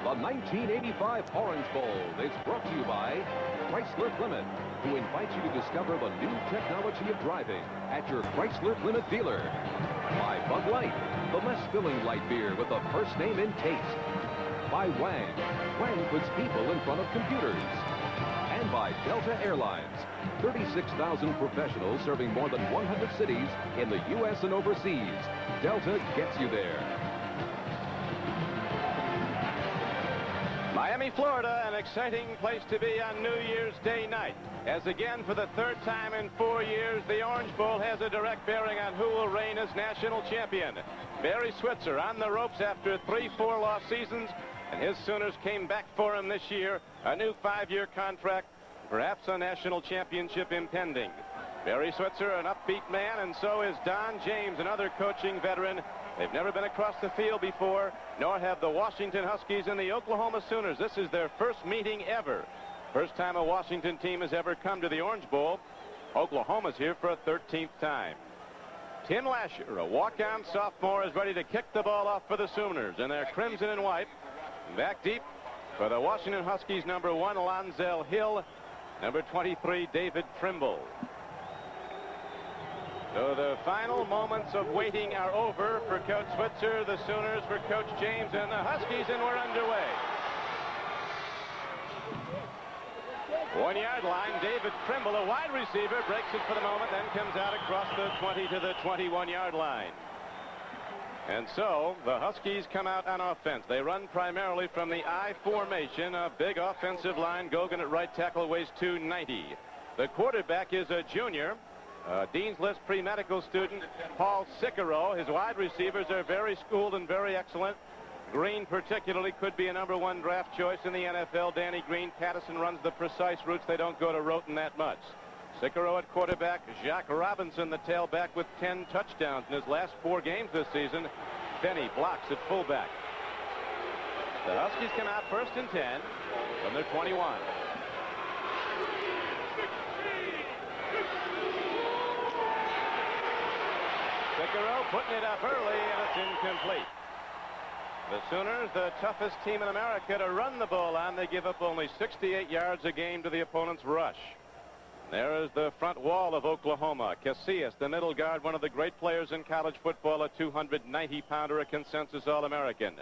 The 1985 Orange Bowl is brought to you by Chrysler Plymouth, who invites you to discover the new technology of driving at your Chrysler Plymouth dealer. By Bud Light, the less filling light beer with the first name in taste. By Wang. Wang puts people in front of computers. And by Delta Airlines, 36,000 professionals serving more than 100 cities in the U.S. and overseas. Delta gets you there. Miami, Florida, an exciting place to be on New Year's Day night, as again for the third time in 4 years, the Orange Bowl has a direct bearing on who will reign as national champion. Barry Switzer on the ropes after 3 4-loss seasons, and his Sooners came back for him this year, a new 5-year contract, perhaps a national championship impending. Barry Switzer, an upbeat man, and so is Don James, another coaching veteran. They've never been across the field before, nor have the Washington Huskies and the Oklahoma Sooners. This is their first meeting ever. First time a Washington team has ever come to the Orange Bowl. Oklahoma's here for a 13th time. Tim Lasher, a walk-on sophomore, is ready to kick the ball off for the Sooners, and they're crimson and white. Back deep for the Washington Huskies, number 1, Lonzel Hill, number 23, David Trimble. So the final moments of waiting are over for Coach Switzer, the Sooners for Coach James, and the Huskies, and we're underway. 1-yard line, David Trimble, a wide receiver, breaks it for the moment, then comes out across the 20 to the 21-yard line. And so the Huskies come out on offense. They run primarily from the I formation, a big offensive line. Gogan at right tackle weighs 290. The quarterback is a junior, Dean's List pre-medical student, Paul Cicero. His wide receivers are very schooled and very excellent. Green particularly could be a number 1 draft choice in the NFL. Danny Green. Patterson runs the precise routes. They don't go to roten that much. Cicero at quarterback. Jacques Robinson, the tailback, with 10 touchdowns in his last 4 games this season. Benny blocks at fullback. The Huskies come out first and 10 from their 21. Cicero putting it up early, and it's incomplete. The Sooners, the toughest team in America to run the ball on. They give up only 68 yards a game to the opponent's rush. There is the front wall of Oklahoma. Casillas, the middle guard, one of the great players in college football, a 290-pounder, a consensus All-American.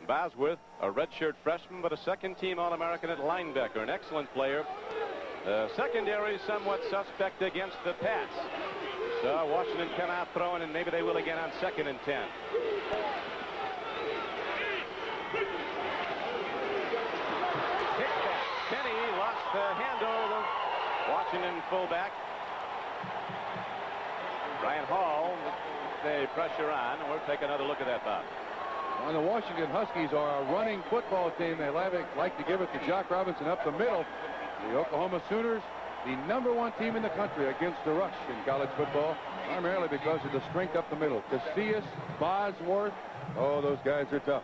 Bosworth, a redshirt freshman, but a second-team All-American at linebacker, an excellent player. The secondary somewhat suspect against the pass. So Washington come out throwing, and maybe they will again on 2nd and 10. Kickback. Kenny lost the handle. Washington fullback. Ryan Hall, the pressure on. We'll take another look at that, Bob. Well, the Washington Huskies are a running football team. They like to give it to Jock Robinson up the middle. The Oklahoma Sooners, the number 1 team in the country against the rush in college football, primarily because of the strength up the middle. Casillas, Bosworth, oh, those guys are tough.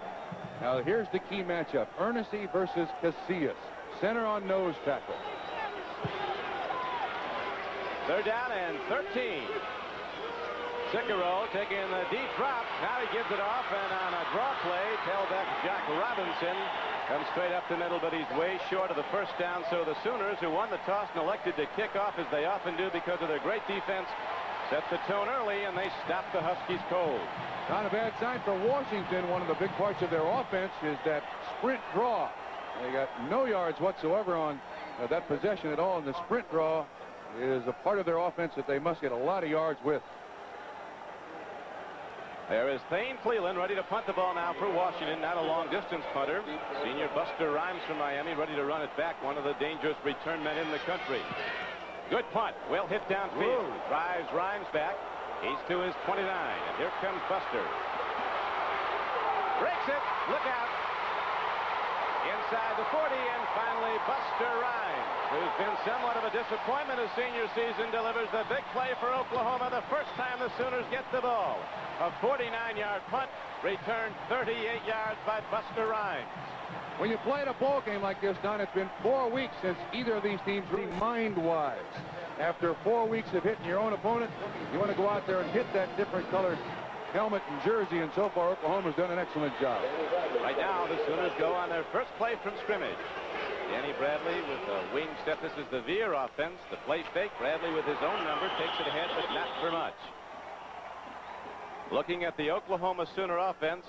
Now, here's the key matchup. Ernestine versus Casillas. Center on nose tackle. They're down and 13. Cicero taking the deep drop. Now he gives it off, and on a draw play, tailback Jack Robinson comes straight up the middle, but he's way short of the first down. So the Sooners, who won the toss and elected to kick off, as they often do because of their great defense, set the tone early, and they stop the Huskies cold. Not a bad sign for Washington. One of the big parts of their offense is that sprint draw. They got no yards whatsoever on that possession at all, and the sprint draw is a part of their offense that they must get a lot of yards with. There is Thane Cleland ready to punt the ball now for Washington, not a long-distance punter. Senior Buster Rhymes from Miami ready to run it back, one of the dangerous return men in the country. Good punt, well hit downfield. Drives Rhymes back. He's to his 29, and here comes Buster. Breaks it, look out. Inside the 40, and finally Buster Rhymes, who's been somewhat of a disappointment his senior season, delivers the big play for Oklahoma the first time the Sooners get the ball. A 49-yard punt, returned 38 yards by Buster Rhymes. When you play in a ball game like this, Don, it's been 4 weeks since either of these teams really mind-wise. After 4 weeks of hitting your own opponent, you want to go out there and hit that different colored helmet and jersey, and so far Oklahoma's done an excellent job. Right now, the Sooners go on their first play from scrimmage. Danny Bradley with a wing step. This is the veer offense. The play fake. Bradley with his own number takes it ahead, but not for much. Looking at the Oklahoma Sooner offense,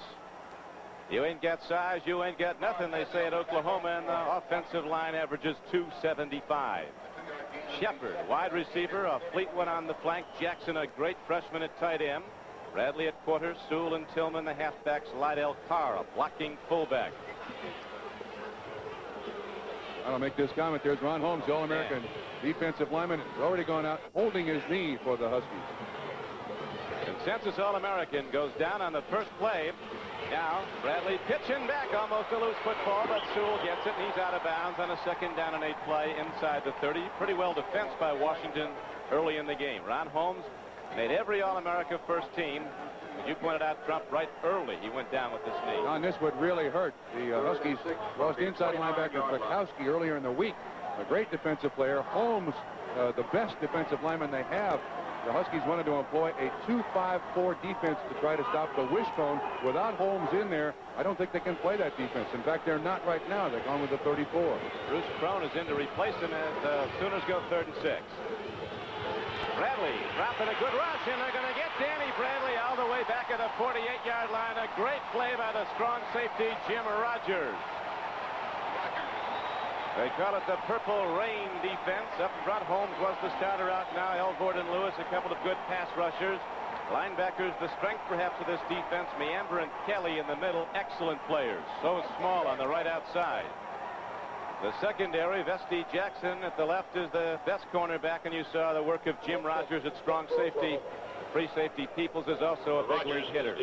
you ain't got size, you ain't got nothing, they say at Oklahoma, and the offensive line averages 275. Shepard, wide receiver, a fleet one on the flank. Jackson, a great freshman at tight end. Bradley at quarter. Sewell and Tillman, the halfbacks. Lydell Carr, a blocking fullback. I'll make this comment. There's Ron Holmes, the All-American defensive lineman, has already gone out holding his knee for the Huskies. Consensus All-American goes down on the first play. Now Bradley pitching back, almost a loose football, but Sewell gets it, and he's out of bounds on a 2nd down and 8 play inside the 30. Pretty well defensed by Washington early in the game. Ron Holmes made every All-America first team. As you pointed out, Trump, right early he went down with this knee. And this would really hurt. The Huskies lost inside linebacker Frykowski earlier in the week. A great defensive player. Holmes, the best defensive lineman they have. The Huskies wanted to employ a 2-5-4 defense to try to stop the wishbone. Without Holmes in there, I don't think they can play that defense. In fact, they're not right now. They're going with the 34. Bruce Crone is in to replace him as the Sooners go 3rd and 6. Bradley dropping a good rush, and they're going to get Danny Bradley all the way back at the 48-yard line. A great play by the strong safety, Jim Rogers. They call it the Purple Rain defense. Up front, Holmes was the starter out now. Elford and Lewis, a couple of good pass rushers. Linebackers, the strength perhaps of this defense. Meander and Kelly in the middle, excellent players. So small on the right outside. The secondary, Vesti Jackson at the left is the best cornerback, and you saw the work of Jim Rogers at strong safety. Free safety Peoples is also a big league hitter.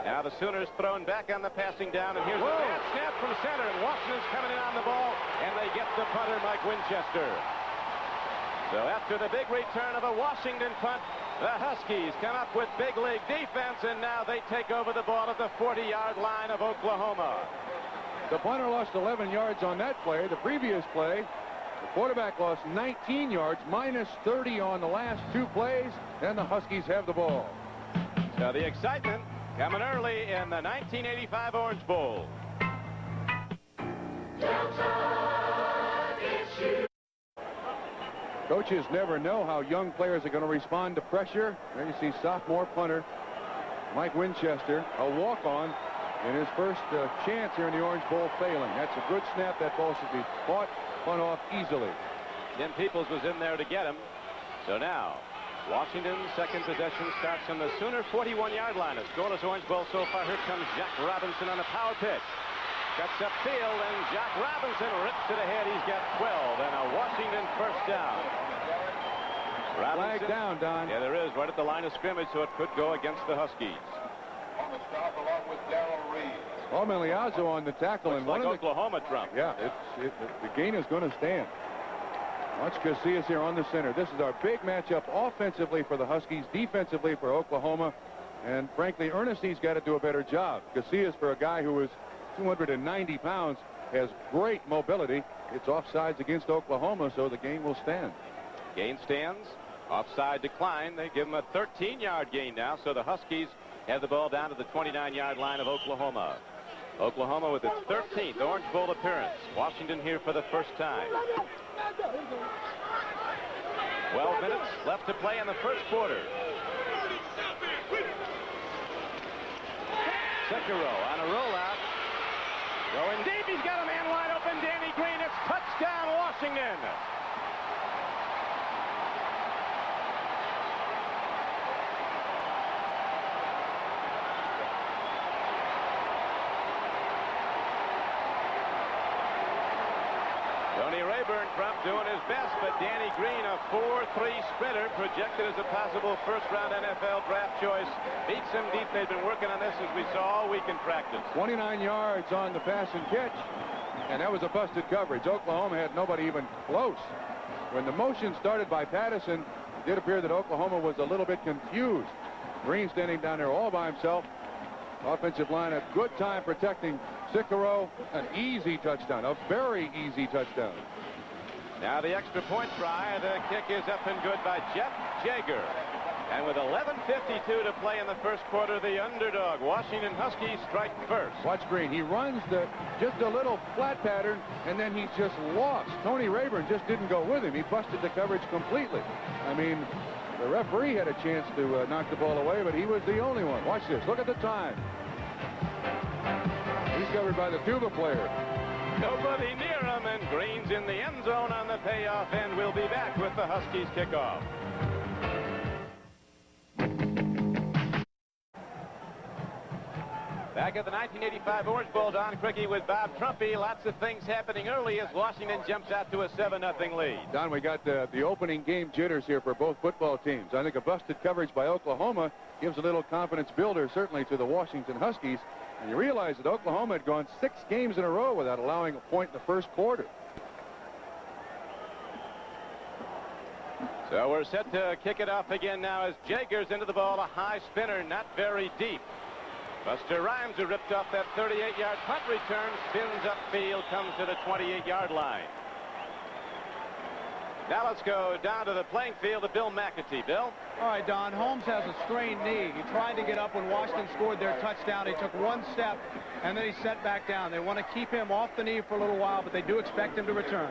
Now the Sooners thrown back on the passing down, and here's a bad snap from center, and Washington's coming in on the ball, and they get the punter, Mike Winchester. So after the big return of a Washington punt, the Huskies come up with big league defense, and now they take over the ball at the 40-yard line of Oklahoma. The punter lost 11 yards on that play. The previous play, the quarterback lost 19 yards, minus 30 on the last 2 plays, and the Huskies have the ball. So the excitement coming early in the 1985 Orange Bowl. Coaches never know how young players are going to respond to pressure. There you see sophomore punter Mike Winchester, a walk-on in his first chance here in the Orange Bowl, failing. That's a good snap. That ball should be caught, spun off easily. Jim Peoples was in there to get him. So now Washington's second possession starts on the Sooner 41-yard line. A scoreless Orange Bowl so far. Here comes Jack Robinson on a power pitch. Cuts upfield, and Jack Robinson rips it ahead. He's got 12 and a Washington first down. Flag down, Don. Yeah, there is, right at the line of scrimmage, so it could go against the Huskies. On the stop along with Darrell Reed. Miliazzo on the tackle. Looks and like one of Oklahoma, Trump. Yeah, the gain is going to stand. Watch Casillas here on the center. This is our big matchup offensively for the Huskies, defensively for Oklahoma. And frankly, Ernestine's got to do a better job. Casillas, for a guy who is 290 pounds, has great mobility. It's offsides against Oklahoma, so the game will stand. Gain stands. Offside decline. They give him a 13-yard gain now, so the Huskies have the ball down to the 29-yard line of Oklahoma. Oklahoma with its 13th Orange Bowl appearance. Washington here for the first time. 12 minutes left to play in the first quarter. Sekiro on a rollout. Going deep. He's got a man wide open. Danny Green. It's touchdown, Washington. Tony Rayburn, Trump, doing his best, but Danny Green, a 4-3 sprinter, projected as a possible first-round NFL draft choice. Beats him deep. They've been working on this, as we saw, all week in practice. 29 yards on the pass and catch, and that was a busted coverage. Oklahoma had nobody even close. When the motion started by Patterson, it did appear that Oklahoma was a little bit confused. Green standing down there all by himself. Offensive line, a good time protecting Sekiro. An easy touchdown, a very easy touchdown. Now the extra point try. The kick is up and good by Jeff Jager. And with 11:52 to play in the first quarter, the underdog Washington Huskies strike first. Watch Green. He runs just a little flat pattern, and then he's just lost. Tony Rayburn just didn't go with him. He busted the coverage completely. I mean, the referee had a chance to knock the ball away, but he was the only one. Watch this. Look at the time. He's covered by the tuba player. Nobody near him, and Green's in the end zone on the payoff, and we'll be back with the Huskies kickoff. Back at the 1985 Orange Bowl, Don Criqui with Bob Trumpy. Lots of things happening early as Washington jumps out to a 7-0 lead. Don, we got the opening game jitters here for both football teams. I think a busted coverage by Oklahoma gives a little confidence builder, certainly, to the Washington Huskies. And you realize that Oklahoma had gone 6 games in a row without allowing a point in the first quarter. So we're set to kick it off again now as Jagers into the ball. A high spinner, not very deep. Buster Rhymes, who ripped off that 38-yard punt return, spins upfield, comes to the 28-yard line. Now let's go down to the playing field to Bill McAtee. Bill? All right, Don. Holmes has a strained knee. He tried to get up when Washington scored their touchdown. He took one step, and then he sat back down. They want to keep him off the knee for a little while, but they do expect him to return.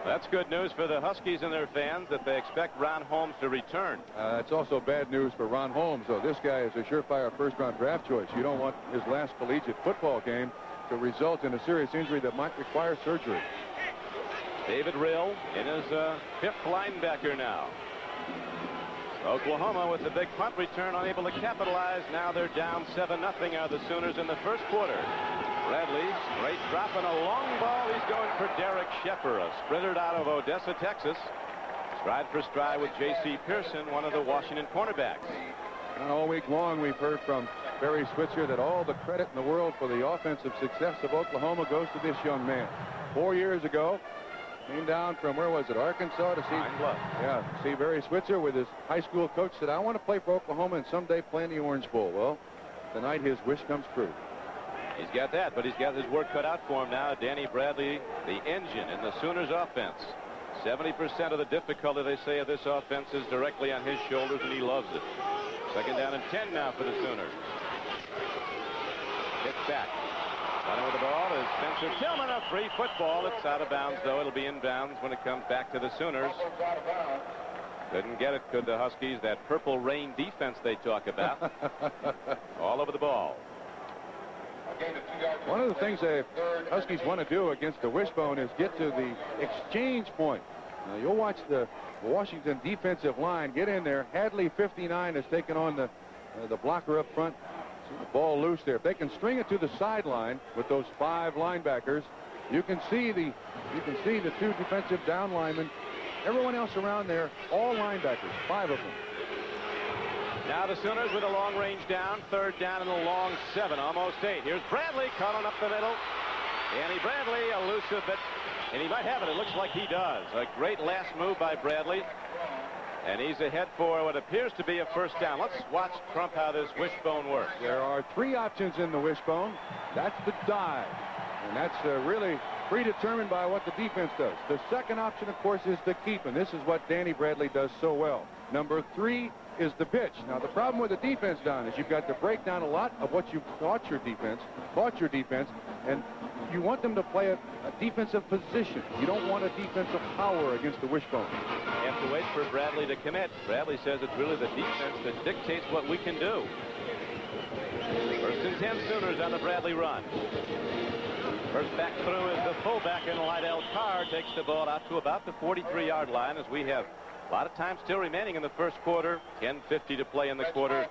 That's good news for the Huskies and their fans that they expect Ron Holmes to return. It's also bad news for Ron Holmes, though. This guy is a surefire first-round draft choice. You don't want his last collegiate football game to result in a serious injury that might require surgery. David Rill in his 5th linebacker now. Oklahoma with the big punt return, unable to capitalize. Now they're down 7-0 are the Sooners in the first quarter. Bradley straight dropping a long ball. He's going for Derek Shepard, a sprinter out of Odessa, Texas. Stride for stride with J.C. Pearson, one of the Washington cornerbacks. And all week long we've heard from Barry Switzer that all the credit in the world for the offensive success of Oklahoma goes to this young man. 4 years ago, came down from, where was it, Arkansas, to see Barry Switzer with his high school coach. Said, I want to play for Oklahoma and someday play in the Orange Bowl. Well, tonight his wish comes true. He's got that, but he's got his work cut out for him now. Danny Bradley, the engine in the Sooners offense. 70% of the difficulty, they say, of this offense is directly on his shoulders, and he loves it. 2nd down and 10 now for the Sooners. Hits back. Running with the ball is Spencer Tillman, a free football. It's out of bounds, though. It'll be in bounds when it comes back to the Sooners. Couldn't get it, could the Huskies. That purple rain defense they talk about. All over the ball. One of the things the Huskies want to do against the wishbone is get to the exchange point. Now, you'll watch the Washington defensive line get in there. Hadley, 59, has taken on the blocker up front. See the ball loose there. If they can string it to the sideline with those 5 linebackers, you can see the 2 defensive down linemen. Everyone else around there, all linebackers, 5 of them. Now the Sooners with a long range down, 3rd down and a long 7, almost 8. Here's Bradley calling up the middle. Danny Bradley, elusive, and he might have it. It looks like he does. A great last move by Bradley. And he's ahead for what appears to be a 1st down. Let's watch, Trump, how this wishbone works. There are 3 options in the wishbone. That's the dive. And that's really predetermined by what the defense does. The second option, of course, is the keep. And this is what Danny Bradley does so well. Number 3 is the pitch. Now, the problem with the defense, Don, is you've got to break down a lot of what you've taught your defense, and you want them to play a defensive position. You don't want a defensive power against the wishbone. You have to wait for Bradley to commit. Bradley says it's really the defense that dictates what we can do. 1st and 10 Sooners on the Bradley run. First back through is the fullback, and Lydell Carr takes the ball out to about the 43-yard line as we have a lot of time still remaining in the first quarter. 10:50 to play in the quarter.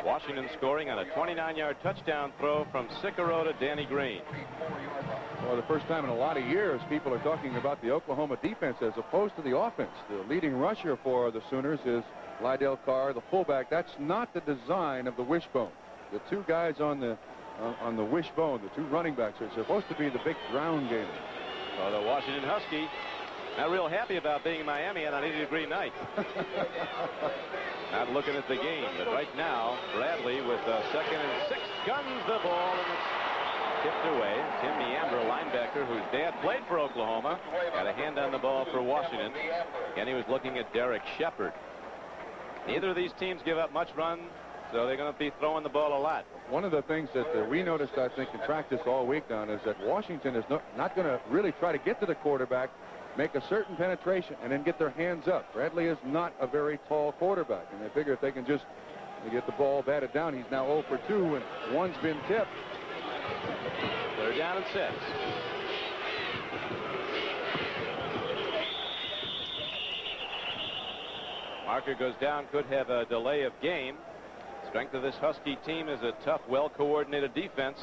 Washington scoring on a 29-yard touchdown throw from Sikoro to Danny Green. For the first time in a lot of years, people are talking about the Oklahoma defense as opposed to the offense. The leading rusher for the Sooners is Lydell Carr, the fullback. That's not the design of the wishbone. The 2 guys on the wishbone, the 2 running backs, are supposed to be the big ground game. Well, the Washington Husky not real happy about being in Miami on an 80-degree night. Not looking at the game, but right now, Bradley with 2nd and 6 guns the ball, and it's tipped away. Tim Meandra, a linebacker whose dad played for Oklahoma, got a hand on the ball for Washington, and he was looking at Derek Shepard. Neither of these teams give up much run, so they're going to be throwing the ball a lot. One of the things that we noticed, I think, in practice all week, Don, is that Washington is not going to really try to get to the quarterback, make a certain penetration, and then get their hands up. Bradley is not a very tall quarterback, and they figure if they can just get the ball batted down. He's now 0 for 2, and one's been tipped. They're down at 6. Marker goes down, could have a delay of game. Strength of this Husky team is a tough, well-coordinated defense.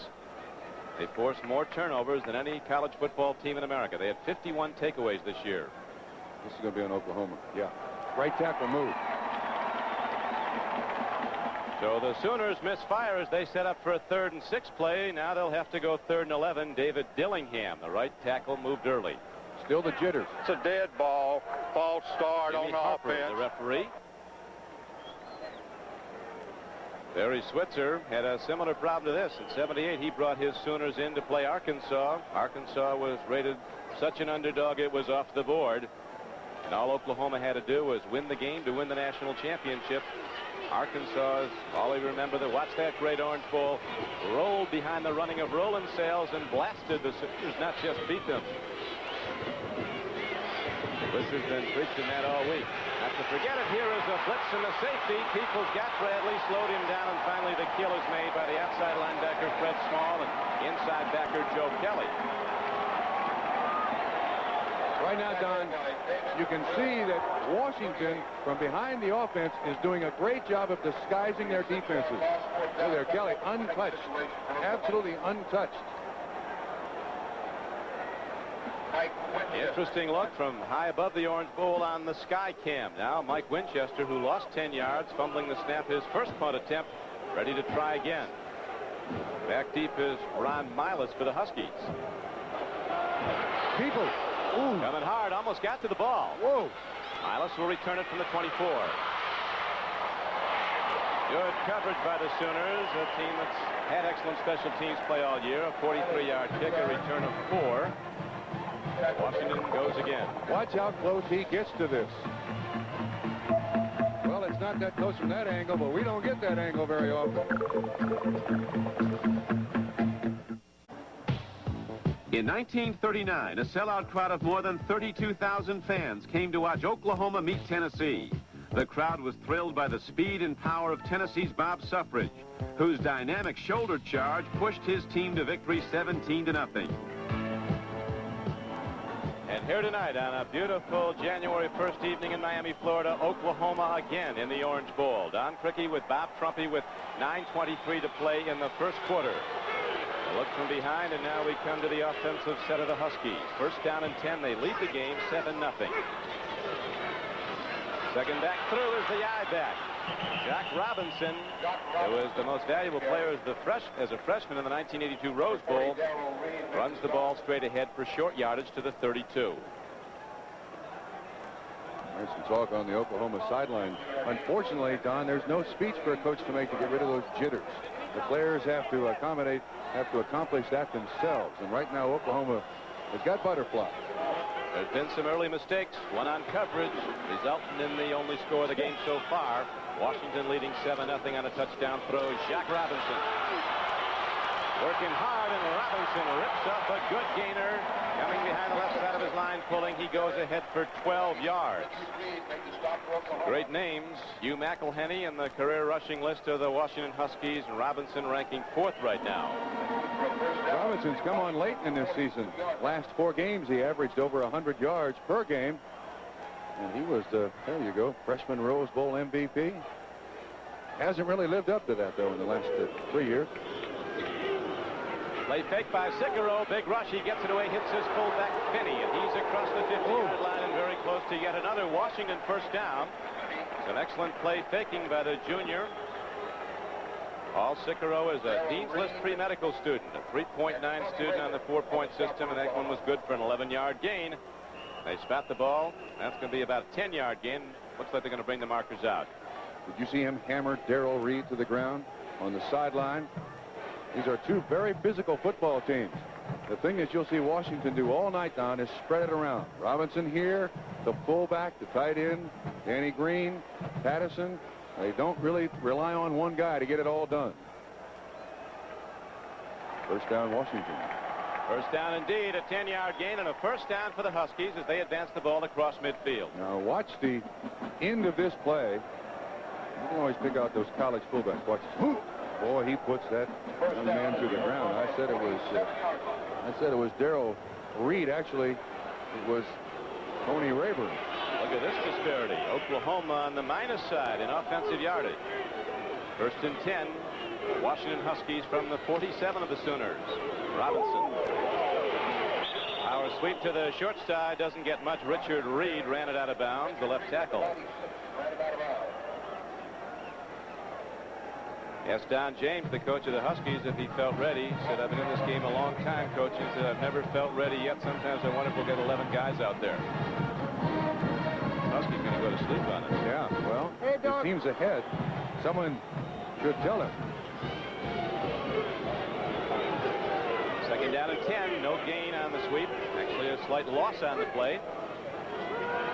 They force more turnovers than any college football team in America. They had 51 takeaways this year. This is going to be on Oklahoma. Yeah. Right tackle move. So the Sooners misfire as they set up for a 3rd and 6 play. Now they'll have to go 3rd and 11. David Dillingham, the right tackle, moved early. Still the jitters. It's a dead ball. False start Jimmy on the Harper, offense. the referee. Barry Switzer had a similar problem to this. In '78, he brought his Sooners in to play Arkansas. Arkansas was rated such an underdog it was off the board. And all Oklahoma had to do was win the game to win the national championship. Arkansas, all you remember, that watched that great Orange Bowl, rolled behind the running of Roland Sales and blasted the Sooners, not just beat them. This has been preaching that all week. Not to forget it, here is a blitz and a safety. Peoples got Bradley, slowed him down, and finally the kill is made by the outside linebacker Fred Small and inside backer Joe Kelly. Right now, Don, you can see that Washington, from behind the offense, is doing a great job of disguising their defenses. Oh, there, Kelly, untouched. Absolutely untouched. Interesting look from high above the Orange Bowl on the sky cam. Now Mike Winchester, who lost 10 yards, fumbling the snap, his first punt attempt, ready to try again. Back deep is Ron Milas for the Huskies. People. Ooh. Coming hard, almost got to the ball. Whoa. Milas will return it from the 24. Good coverage by the Sooners, a team that's had excellent special teams play all year. A 43-yard kick, a return of 4. Washington goes again. Watch how close he gets to this. Well, it's not that close from that angle, but we don't get that angle very often. In 1939, a sellout crowd of more than 32,000 fans came to watch Oklahoma meet Tennessee. The crowd was thrilled by the speed and power of Tennessee's Bob Suffridge, whose dynamic shoulder charge pushed his team to victory 17-0. And here tonight on a beautiful January 1st evening in Miami, Florida, Oklahoma again in the Orange Bowl. Don Criqui with Bob Trumpy with 9:23 to play in the first quarter. A look from behind, and now we come to the offensive set of the Huskies. First down and 10. They lead the game 7-0. Second back through is the I-back. Jack Robinson, who was the most valuable player as a freshman in the 1982 Rose Bowl, runs the ball straight ahead for short yardage to the 32. There's some talk on the Oklahoma sideline. Unfortunately, Don, there's no speech for a coach to make to get rid of those jitters. The players have to accomplish that themselves. And right now, Oklahoma has got butterflies. There's been some early mistakes, one on coverage, resulting in the only score of the game so far. Washington leading 7-0 on a touchdown throw. Jack Robinson working hard, and Robinson rips up a good gainer. Coming behind the left side of his line, pulling, he goes ahead for 12 yards. Great names. Hugh McElhenney in the career rushing list of the Washington Huskies, and Robinson ranking 4th right now. Robinson's come on late in this season. Last 4 games, he averaged over 100 yards per game. And he was the, there you go, freshman Rose Bowl MVP. Hasn't really lived up to that, though, in the last 3 years. Play fake by Cicero. Big rush. He gets it away, hits his fullback, Finney, and he's across the 50-yard line and very close to yet another Washington first down. It's an excellent play faking by the junior. Paul Cicero is a Dean's List pre-medical student, a 3.9 student on the 4-point system, and that one was good for an 11-yard gain. They spot the ball. That's going to be about a 10-yard gain. Looks like they're going to bring the markers out. Did you see him hammer Darrell Reed to the ground on the sideline? These are 2 very physical football teams. The thing that you'll see Washington do all night, Don, is spread it around. Robinson here, the fullback, the tight end, Danny Green, Patterson. They don't really rely on one guy to get it all done. First down, Washington. First down indeed, a 10-yard gain and a first down for the Huskies as they advance the ball across midfield. Now watch the end of this play. You can always pick out those college fullbacks. Watch. Boy, he puts that young man to the ground. I said it was Darrell Reed. Actually, it was Tony Rayburn. Look at this disparity. Oklahoma on the minus side in offensive yardage. First and 10. Washington Huskies from the 47 of the Sooners. Robinson. Power sweep to the short side. Doesn't get much. Richard Reed ran it out of bounds. The left tackle. Asked Don James, the coach of the Huskies, if he felt ready. He said, I've been in this game a long time, coach. He said, I've never felt ready yet. Sometimes I wonder if we'll get 11 guys out there. Huskies going to go to sleep on it. Yeah, well, the team's ahead. Someone should tell him. Second down and 10. No gain on the sweep. Actually, a slight loss on the play.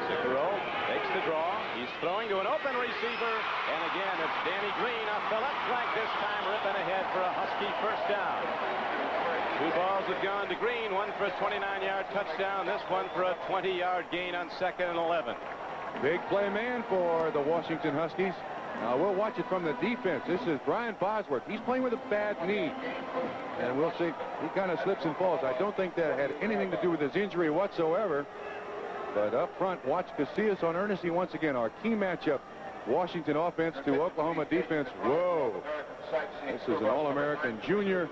Cicero takes the draw. He's throwing to an open receiver. And again, it's Danny Green off the left flank this time, ripping ahead for a Husky first down. Two balls have gone to Green. One for a 29-yard touchdown. This one for a 20-yard gain on second and 11. Big play man for the Washington Huskies. Now we'll watch it from the defense. This is Brian Bosworth. He's playing with a bad knee. And we'll see. He kind of slips and falls. I don't think that had anything to do with his injury whatsoever. But up front, watch Casillas on Ernest once again. Our key matchup, Washington offense to Oklahoma defense. Whoa. This is an All-American junior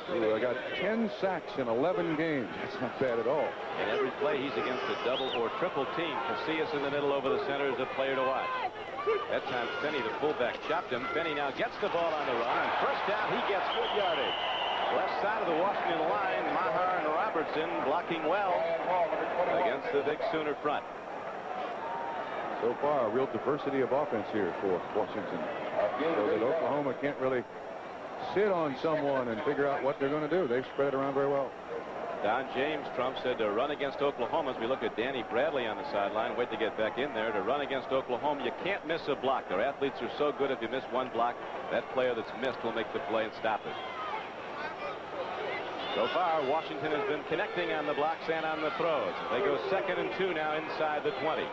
who got 10 sacks in 11 games. That's not bad at all. And every play he's against a double or triple team. Casillas in the middle over the center is a player to watch. That time, Finney, the fullback, chopped him. Finney now gets the ball on the run. On first down, he gets good yardage. Left side of the Washington line, Maher and Robertson blocking well against the big Sooner front. So far, a real diversity of offense here for Washington. So that Oklahoma can't really sit on someone and figure out what they're going to do. They've spread it around very well. Don James, Trump said to run against Oklahoma. As we look at Danny Bradley on the sideline, wait to get back in there. To run against Oklahoma, you can't miss a block. Their athletes are so good, if you miss one block, that player that's missed will make the play and stop it. So far, Washington has been connecting on the blocks and on the throws. They go second and 2 now inside the 20.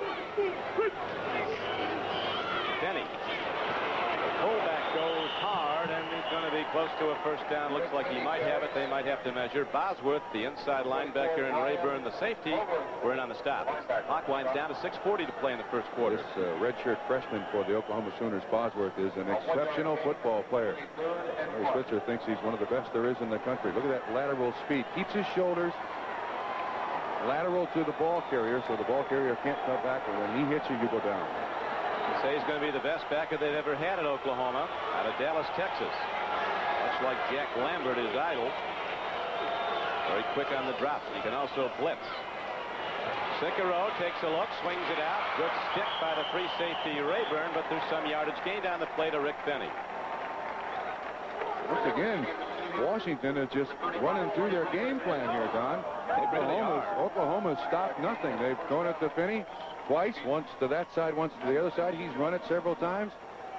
Finney. The fullback goes hard, and he's going to be close to a first down. Looks like he might have it. They might have to measure. Bosworth, the inside linebacker, and Rayburn, the safety, were in on the stop. Clock winds down to 6:40 to play in the first quarter. This redshirt freshman for the Oklahoma Sooners, Bosworth, is an exceptional football player. Larry Switzer thinks he's one of the best there is in the country. Look at that lateral speed. Keeps his shoulders lateral to the ball carrier, so the ball carrier can't cut back, and when he hits you, you go down. They say he's going to be the best backer they've ever had at Oklahoma, out of Dallas, Texas. Much like Jack Lambert, his idol. Very quick on the drops. He can also blitz. Cicero takes a look, swings it out. Good stick by the free safety Rayburn, but there's some yardage gained on the play to Rick Finney. Once again, Washington is just running through their game plan here, Don. Oklahoma's stopped nothing. They've thrown it to Finney twice, once to that side, once to the other side. He's run it several times.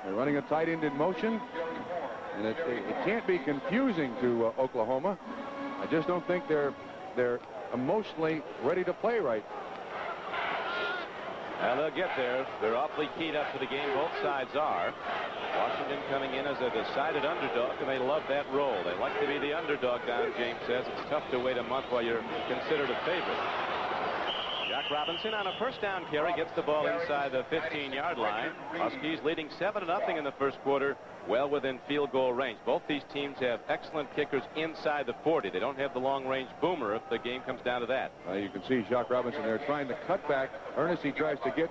They're running a tight end in motion. And it can't be confusing to Oklahoma. I just don't think they're emotionally ready to play right. Well, they'll get there. They're awfully keyed up to the game. Both sides are. Washington coming in as a decided underdog, and they love that role. They like to be the underdog, Don James says. It's tough to wait a month while you're considered a favorite. Jack Robinson on a first down carry gets the ball inside the 15-yard line. Huskies leading 7-0 in the first quarter, well within field goal range. Both these teams have excellent kickers inside the 40. They don't have the long-range boomer if the game comes down to that. You can see Jack Robinson there trying to cut back. Ernest tries to get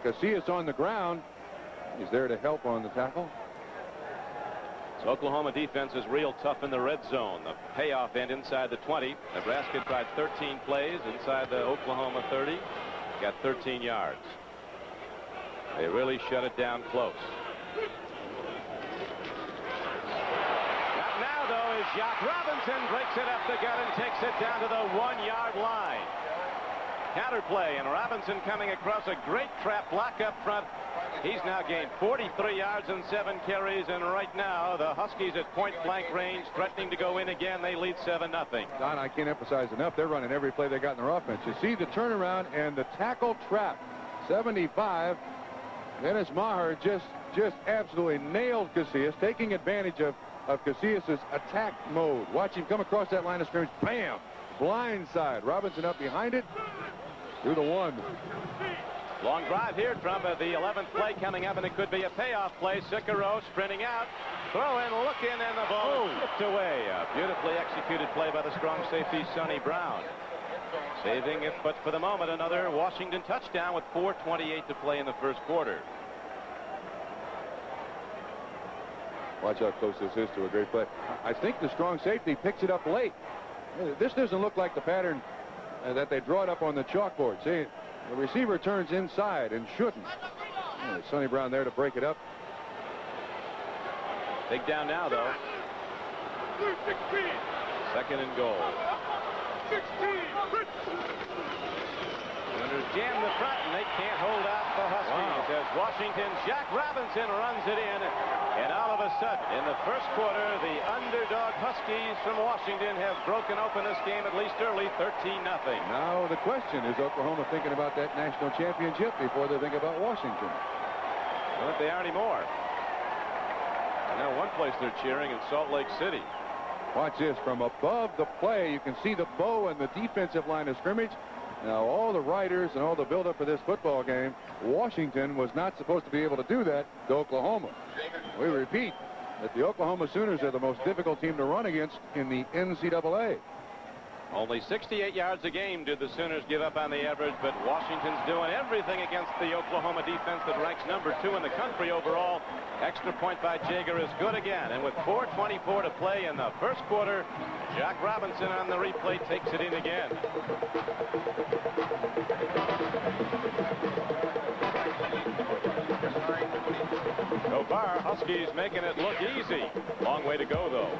Casillas on the ground. He's there to help on the tackle. So Oklahoma defense is real tough in the red zone. The payoff end inside the 20. Nebraska tried 13 plays inside the Oklahoma 30. Got 13 yards. They really shut it down close. Now, though, is Jack Robinson. Breaks it up the gut and takes it down to the 1-yard line. counter play, and Robinson coming across a great trap block up front. He's now gained 43 yards and 7 carries, and right now the Huskies at point-blank range, threatening to go in again. They lead 7-0. Don, I can't emphasize enough, they're running every play they got in their offense. You see the turnaround and the tackle trap. 75. Dennis Maher just absolutely nailed Casillas, taking advantage of Casillas' attack mode. Watch him come across that line of scrimmage. Bam! Blind side. Robinson up behind it. Through the 1. Long drive here, Trump, at the 11th play coming up, and it could be a payoff play. Sicaro sprinting out. Throw in, look in, and the ball is tipped away. A beautifully executed play by the strong safety, Sonny Brown. Saving it, but for the moment, another Washington touchdown with 4:28 to play in the first quarter. Watch how close this is to a great play. I think the strong safety picks it up late. This doesn't look like the pattern that they draw it up on the chalkboard. See, the receiver turns inside and shouldn't. Sonny Brown there to break it up. Big down now, though. 2nd and goal. Sooners jam the front, and they can't hold out the Huskies. As Washington's Jack Robinson runs it in. And all of a sudden, in the first quarter, the underdog Huskies from Washington have broken open this game at least early, 13-0. Now the question is, Oklahoma thinking about that national championship before they think about Washington? Well, if they are anymore. And now one place they're cheering in Salt Lake City. Watch this. From above the play, you can see the bow and the defensive line of scrimmage. Now, all the writers and all the buildup for this football game, Washington was not supposed to be able to do that to Oklahoma. We repeat that the Oklahoma Sooners are the most difficult team to run against in the NCAA. Only 68 yards a game did the Sooners give up on the average, but Washington's doing everything against the Oklahoma defense that ranks number 2 in the country overall. Extra point by Jaeger is good again, and with 4:24 to play in the first quarter, Jack Robinson on the replay takes it in again. So far, Huskies making it look easy. Long way to go, though.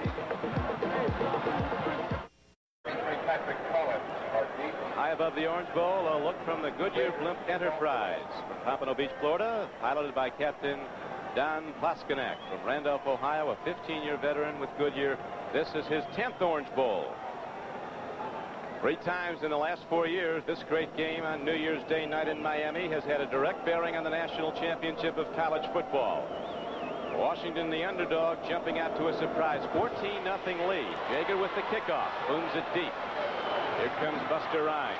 High above the Orange Bowl, a look from the Goodyear Blimp Enterprise. From Pompano Beach, Florida, piloted by Captain Don Plaskanek. From Randolph, Ohio, a 15-year veteran with Goodyear. This is his 10th Orange Bowl. 3 times in the last 4 years, this great game on New Year's Day night in Miami has had a direct bearing on the national championship of college football. Washington, the underdog, jumping out to a surprise 14-0 lead. Jaeger with the kickoff, booms it deep. Here comes Buster Rhymes.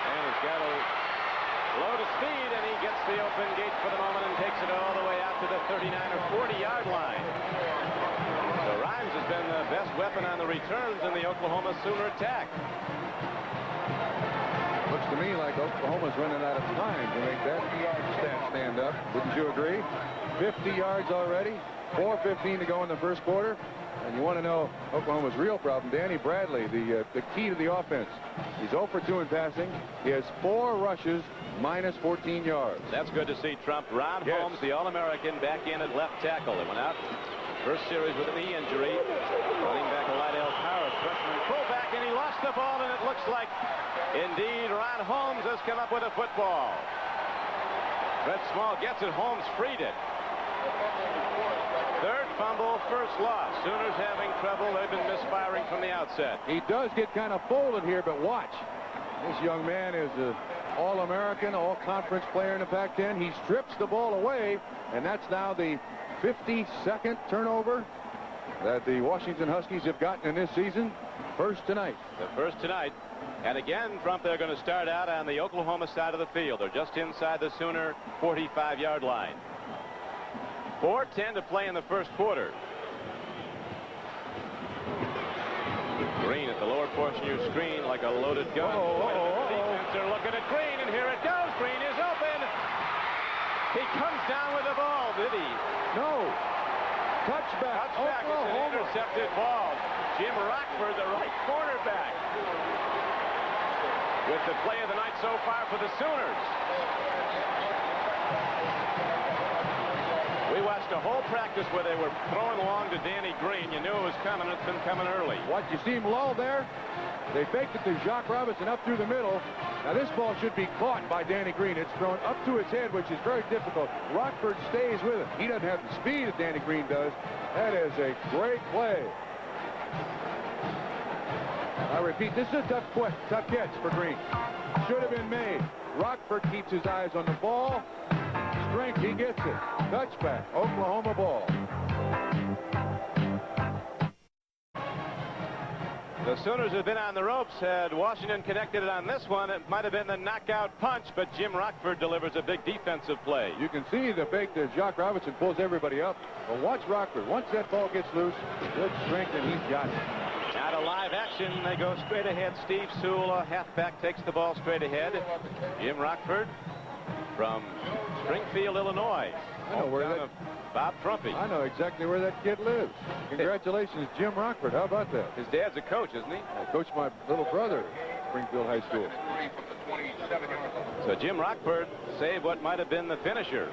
And he's got a load of speed, and he gets the open gate for the moment and takes it all the way out to the 39 or 40-yard line. So Rhymes has been the best weapon on the returns in the Oklahoma Sooner attack. Looks to me like Oklahoma's running out of time to make that stat stand up. Wouldn't you agree? 50 yards already, 4:15 to go in the first quarter. And you want to know Oklahoma's real problem, Danny Bradley, the key to the offense. He's 0 for 2 in passing. He has 4 rushes, minus 14 yards. That's good to see, Trump. Ron Holmes, the All-American, back in at left tackle. They went out first series with a knee injury. Running back Lydell Powers, freshman fullback, and he lost the ball, and it looks like indeed Ron Holmes has come up with a football. Fred Small gets it. Holmes freed it. 3rd fumble, 1st loss. Sooners having trouble. They've been misfiring from the outset. He does get kind of folded here, but watch. This young man is an All-American, All-Conference player in the Pac-10. He strips the ball away, and that's now the 52nd turnover that the Washington Huskies have gotten in this season. First tonight. The first tonight. And again, Trump, they're going to start out on the Oklahoma side of the field. They're just inside the Sooner 45-yard line. 4:10 to play in the first quarter. Green at the lower portion of your screen like a loaded gun. Defense, they're looking at Green, and here it goes. Green is open. He comes down with the ball, did he? No. Touchback. Touchback. It's an intercepted ball. Jim Rockford, the right cornerback, with the play of the night so far for the Sooners. We watched a whole practice where they were throwing long to Danny Green. You knew it was coming. It's been coming early. What, you see him lull there? They faked it to Jacques Robinson up through the middle. Now this ball should be caught by Danny Green. It's thrown up to his head, which is very difficult. Rockford stays with it. He doesn't have the speed that Danny Green does. That is a great play. I repeat, this is a tough catch for Green. Should have been made. Rockford keeps his eyes on the ball. Strength, he gets it. Touchback, Oklahoma ball. The Sooners have been on the ropes. Had Washington connected it on this one, it might have been the knockout punch, but Jim Rockford delivers a big defensive play. You can see the fake that Jacques Robinson pulls everybody up. But watch Rockford. Once that ball gets loose, good strength, and he's got it. Now to live action. They go straight ahead. Steve Sewell, a halfback, takes the ball straight ahead. Jim Rockford from Springfield, Illinois. I know where that... Bob Trumpy. I know exactly where that kid lives. Congratulations, Jim Rockford. How about that? His dad's a coach, isn't he? I coached my little brother at Springfield High School. So Jim Rockford saved what might have been the finisher.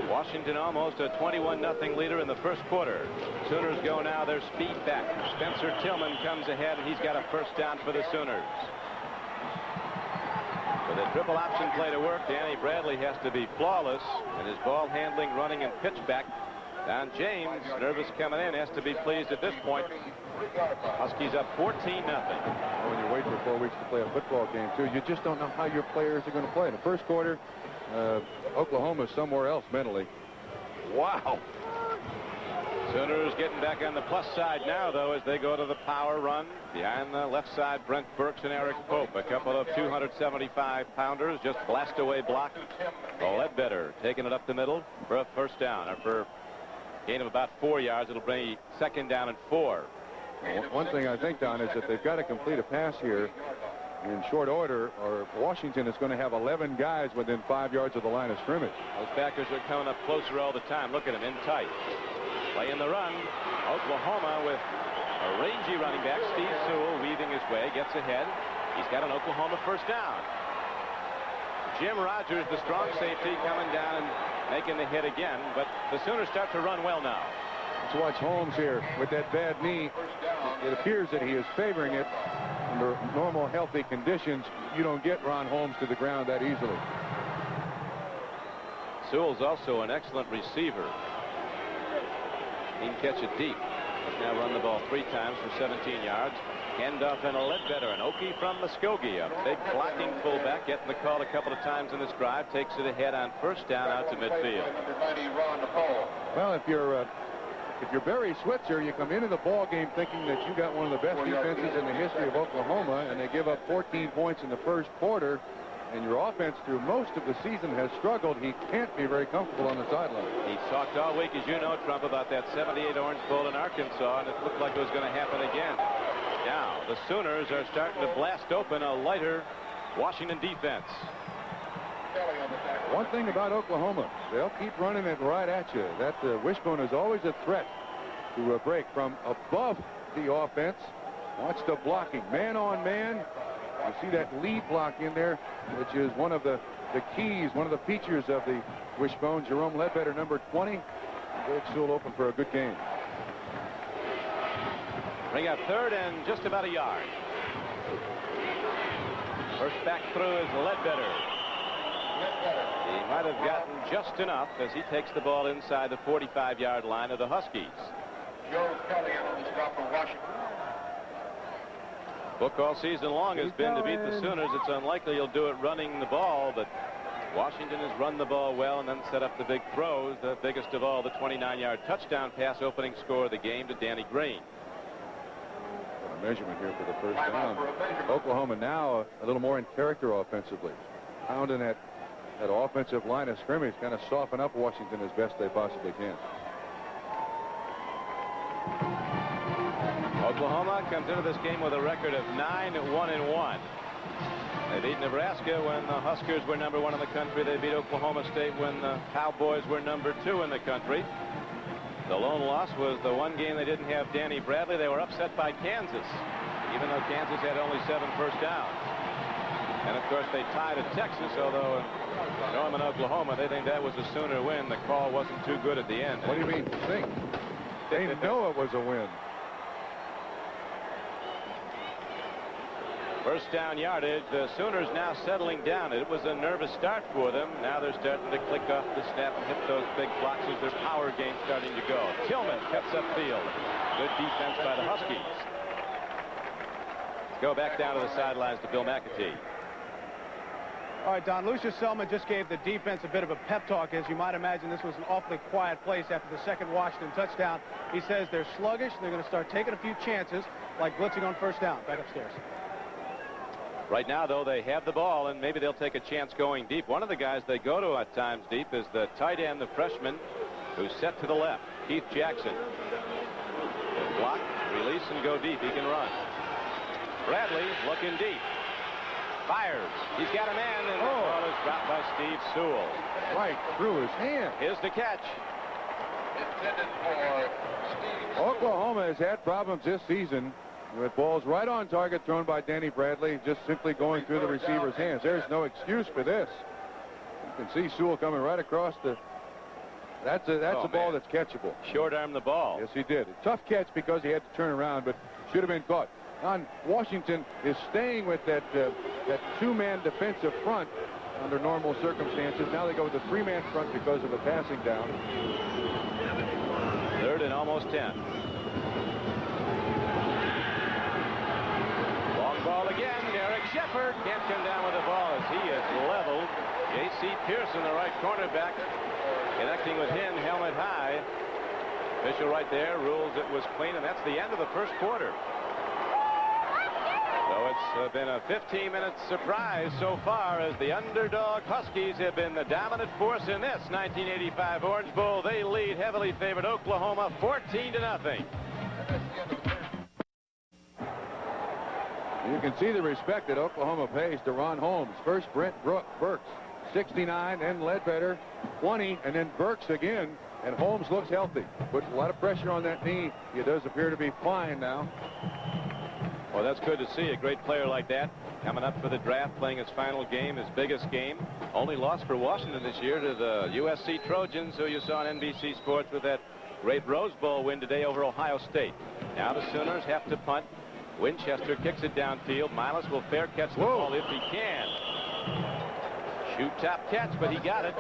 Washington almost a 21-0 leader in the first quarter. Sooners go now their speed back. Spencer Tillman comes ahead, and he's got a first down for the Sooners. With a triple option play to work, Danny Bradley has to be flawless in his ball handling, running, and pitch back. Don James, nervous coming in, has to be pleased at this point. Huskies up 14-0. When you wait for 4 weeks to play a football game, too, you just don't know how your players are going to play. In the first quarter, Oklahoma's somewhere else mentally. Wow. Sooners getting back on the plus side now, though, as they go to the power run. Behind the left side, Brent Burks and Eric Pope. A couple of 275-pounders just blast away block. Ledbetter taking it up the middle for a first down. Or for a gain of about 4 yards, it'll bring second down and 4. One thing I think, Don, is that they've got to complete a pass here in short order, or Washington is going to have 11 guys within 5 yards of the line of scrimmage. Those backers are coming up closer all the time. Look at them in tight. Play in the run. Oklahoma with a rangy running back. Steve Sewell weaving his way, gets ahead. He's got an Oklahoma first down. Jim Rogers, the strong safety, coming down and making the hit again, but the Sooners start to run well now. Let's watch Holmes here with that bad knee. It appears that he is favoring it. Under normal, healthy conditions, you don't get Ron Holmes to the ground that easily. Sewell's also an excellent receiver. He can catch it deep. He's now run the ball 3 times for 17 yards. Handoff and a Ledbetter, an Okie from Muskogee, a big blocking fullback, getting the call a couple of times in this drive, takes it ahead on first down out to midfield. Well, if you're Barry Switzer, you come into the ball game thinking that you got one of the best defenses in the history of Oklahoma, and they give up 14 points in the first quarter, and your offense through most of the season has struggled. He can't be very comfortable on the sideline. He talked all week, as you know, Trump, about that 78 Orange Bowl in Arkansas, and it looked like it was going to happen again. Now, the Sooners are starting to blast open a lighter Washington defense. One thing about Oklahoma, they'll keep running it right at you. That wishbone is always a threat to a break from above the offense. Watch the blocking, man on man. You see that lead block in there, which is one of the keys, one of the features of the wishbone. Jerome Ledbetter, number 20. Greg Sewell open for a good game. Bring up third and just about a yard. First back through is Ledbetter. He might have gotten just enough as he takes the ball inside the 45-yard line of the Huskies. Joe Kelly on the stop for Washington. Book all season long has been to beat the Sooners. It's unlikely he'll do it running the ball, but Washington has run the ball well and then set up the big throws. The biggest of all, the 29-yard touchdown pass opening score of the game to Danny Green. A measurement here for the first down. Oklahoma now a little more in character offensively. Pounding that offensive line of scrimmage, kind of soften up Washington as best they possibly can. Oklahoma comes into this game with a record of 9-1-1. They beat Nebraska when the Huskers were number 1 in the country. They beat Oklahoma State when the Cowboys were number 2 in the country. The lone loss was the one game they didn't have Danny Bradley. They were upset by Kansas, even though Kansas had only 7 first downs. And, of course, they tied at Texas, although in Norman, Oklahoma, they think that was a Sooner win. The call wasn't too good at the end. What do you mean think? They know it was a win. First down yardage. The Sooners now settling down. It was a nervous start for them. Now they're starting to click off the snap and hit those big blocks as their power game starting to go. Tillman cuts upfield. Good defense by the Huskies. Let's go back down to the sidelines to Bill McAtee. All right, Don, Lucius Selman just gave the defense a bit of a pep talk. As you might imagine, this was an awfully quiet place after the second Washington touchdown. He says they're sluggish. They're going to start taking a few chances, like blitzing on first down. Back upstairs. Right now, though, they have the ball, and maybe they'll take a chance going deep. One of the guys they go to at times deep is the tight end, the freshman, who's set to the left, Keith Jackson. He'll block, release, and go deep. He can run. Bradley looking deep. Fires. He's got a man, and the ball is dropped by Steve Sewell. Right through his hand. Here's the catch. Intended for Steve. Oklahoma has had problems this season with balls right on target thrown by Danny Bradley, just simply going through the receiver's hands. There's no excuse for this. You can see Sewell coming right across the... That's a ball that's catchable. Short arm the ball. Yes, he did. A tough catch because he had to turn around, but should have been caught. Washington is staying with that two-man defensive front under normal circumstances. Now they go with a three-man front because of a passing down. Third and almost 10. Long ball again. Derek Shepard can't come down with the ball as he is leveled. J.C. Pearson, the right cornerback, connecting with him helmet high. Official right there rules it was clean, and that's the end of the first quarter. So it's been a 15-minute surprise so far as the underdog Huskies have been the dominant force in this 1985 Orange Bowl. They lead heavily favored Oklahoma 14-0. You can see the respect that Oklahoma pays to Ron Holmes. First Brent Burks, 69, then Ledbetter, 20, and then Burks again. And Holmes looks healthy. Puts a lot of pressure on that knee. He does appear to be fine now. Well, that's good to see a great player like that coming up for the draft, playing his final game, his biggest game. Only loss for Washington this year to the USC Trojans, who you saw on NBC Sports with that great Rose Bowl win today over Ohio State. Now the Sooners have to punt. Winchester kicks it downfield. Miles will fair catch the ball if he can. Shoot top catch, but he got it.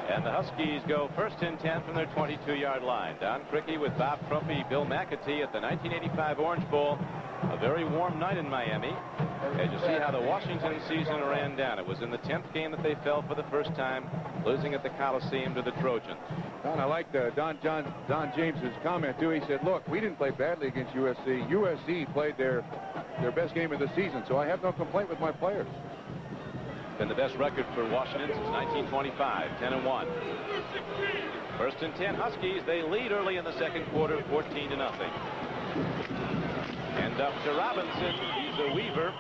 And the Huskies go first and 10 from their 22-yard line. Don Criqui with Bob Crumpy, Bill McAtee at the 1985 Orange Bowl. A very warm night in Miami. As you see how the Washington season ran down. It was in the 10th game that they fell for the first time, losing at the Coliseum to the Trojans. Don, I like Don James's comment, too. He said, look, we didn't play badly against USC. USC played their best game of the season, so I have no complaint with my players. Been the best record for Washington since 1925, 10-1. First and 10 Huskies. They lead early in the second quarter, 14-0. And up to Robinson. He's a weaver.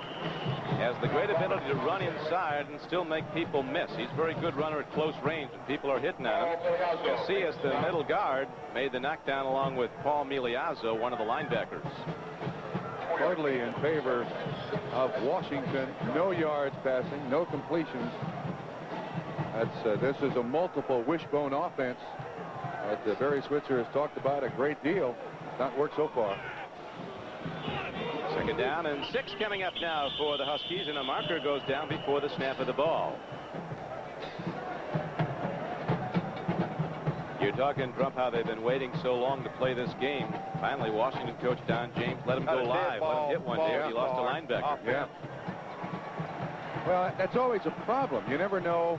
Has the great ability to run inside and still make people miss. He's a very good runner at close range, and people are hitting at him. Casillas, the middle guard, made the knockdown along with Paul Miliazzo, one of the linebackers. Totally in favor of Washington. No yards passing, no completions. This is a multiple wishbone offense that Barry Switzer has talked about a great deal. It's not worked so far. Second down and 6 coming up now for the Huskies, and a marker goes down before the snap of the ball. You're talking, Trump, how they've been waiting so long to play this game. Finally, Washington coach Don James let him go live. Let him hit one there. He lost a linebacker. Yeah. Well, that's always a problem. You never know.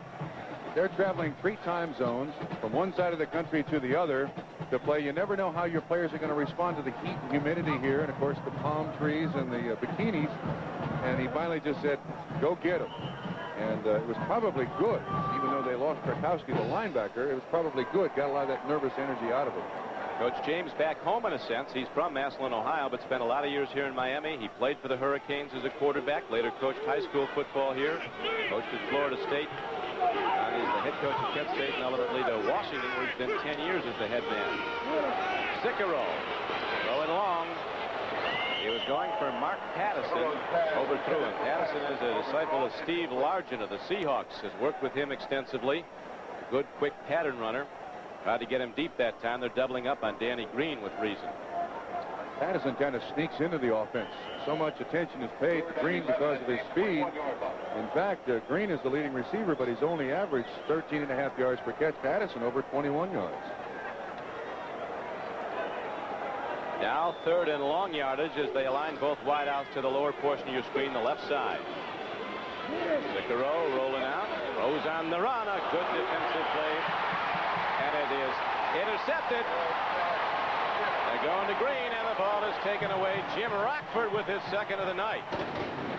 They're traveling 3 time zones from one side of the country to the other to play. You never know how your players are going to respond to the heat and humidity here, and of course the palm trees and the bikinis. And he finally just said, go get them. And it was probably good, even though they lost Krakowski, the linebacker. It was probably good. Got a lot of that nervous energy out of him. Coach James back home in a sense. He's from Massillon, Ohio, but spent a lot of years here in Miami. He played for the Hurricanes as a quarterback, later coached high school football here, coached at Florida State. He's the head coach at Kent State, and ultimately to Washington, where he's been 10 years as the head man. Cicero throwing long. He was going for Mark Pattison. Overthrew him. Pattison is a disciple of Steve Largent of the Seahawks. Has worked with him extensively. A good, quick pattern runner. Tried to get him deep that time. They're doubling up on Danny Green with reason. Pattison kind of sneaks into the offense. So much attention is paid to Green because of his speed. In fact, Green is the leading receiver, but he's only averaged 13.5 yards per catch. Pattison over 21 yards. Now 3rd and long yardage as they align both wideouts to the lower portion of your screen, the left side. Cicero rolling out. Throws on the run. A good defensive play. And it is intercepted. They're going to Green, and the ball is taken away. Jim Rockford with his 2nd of the night.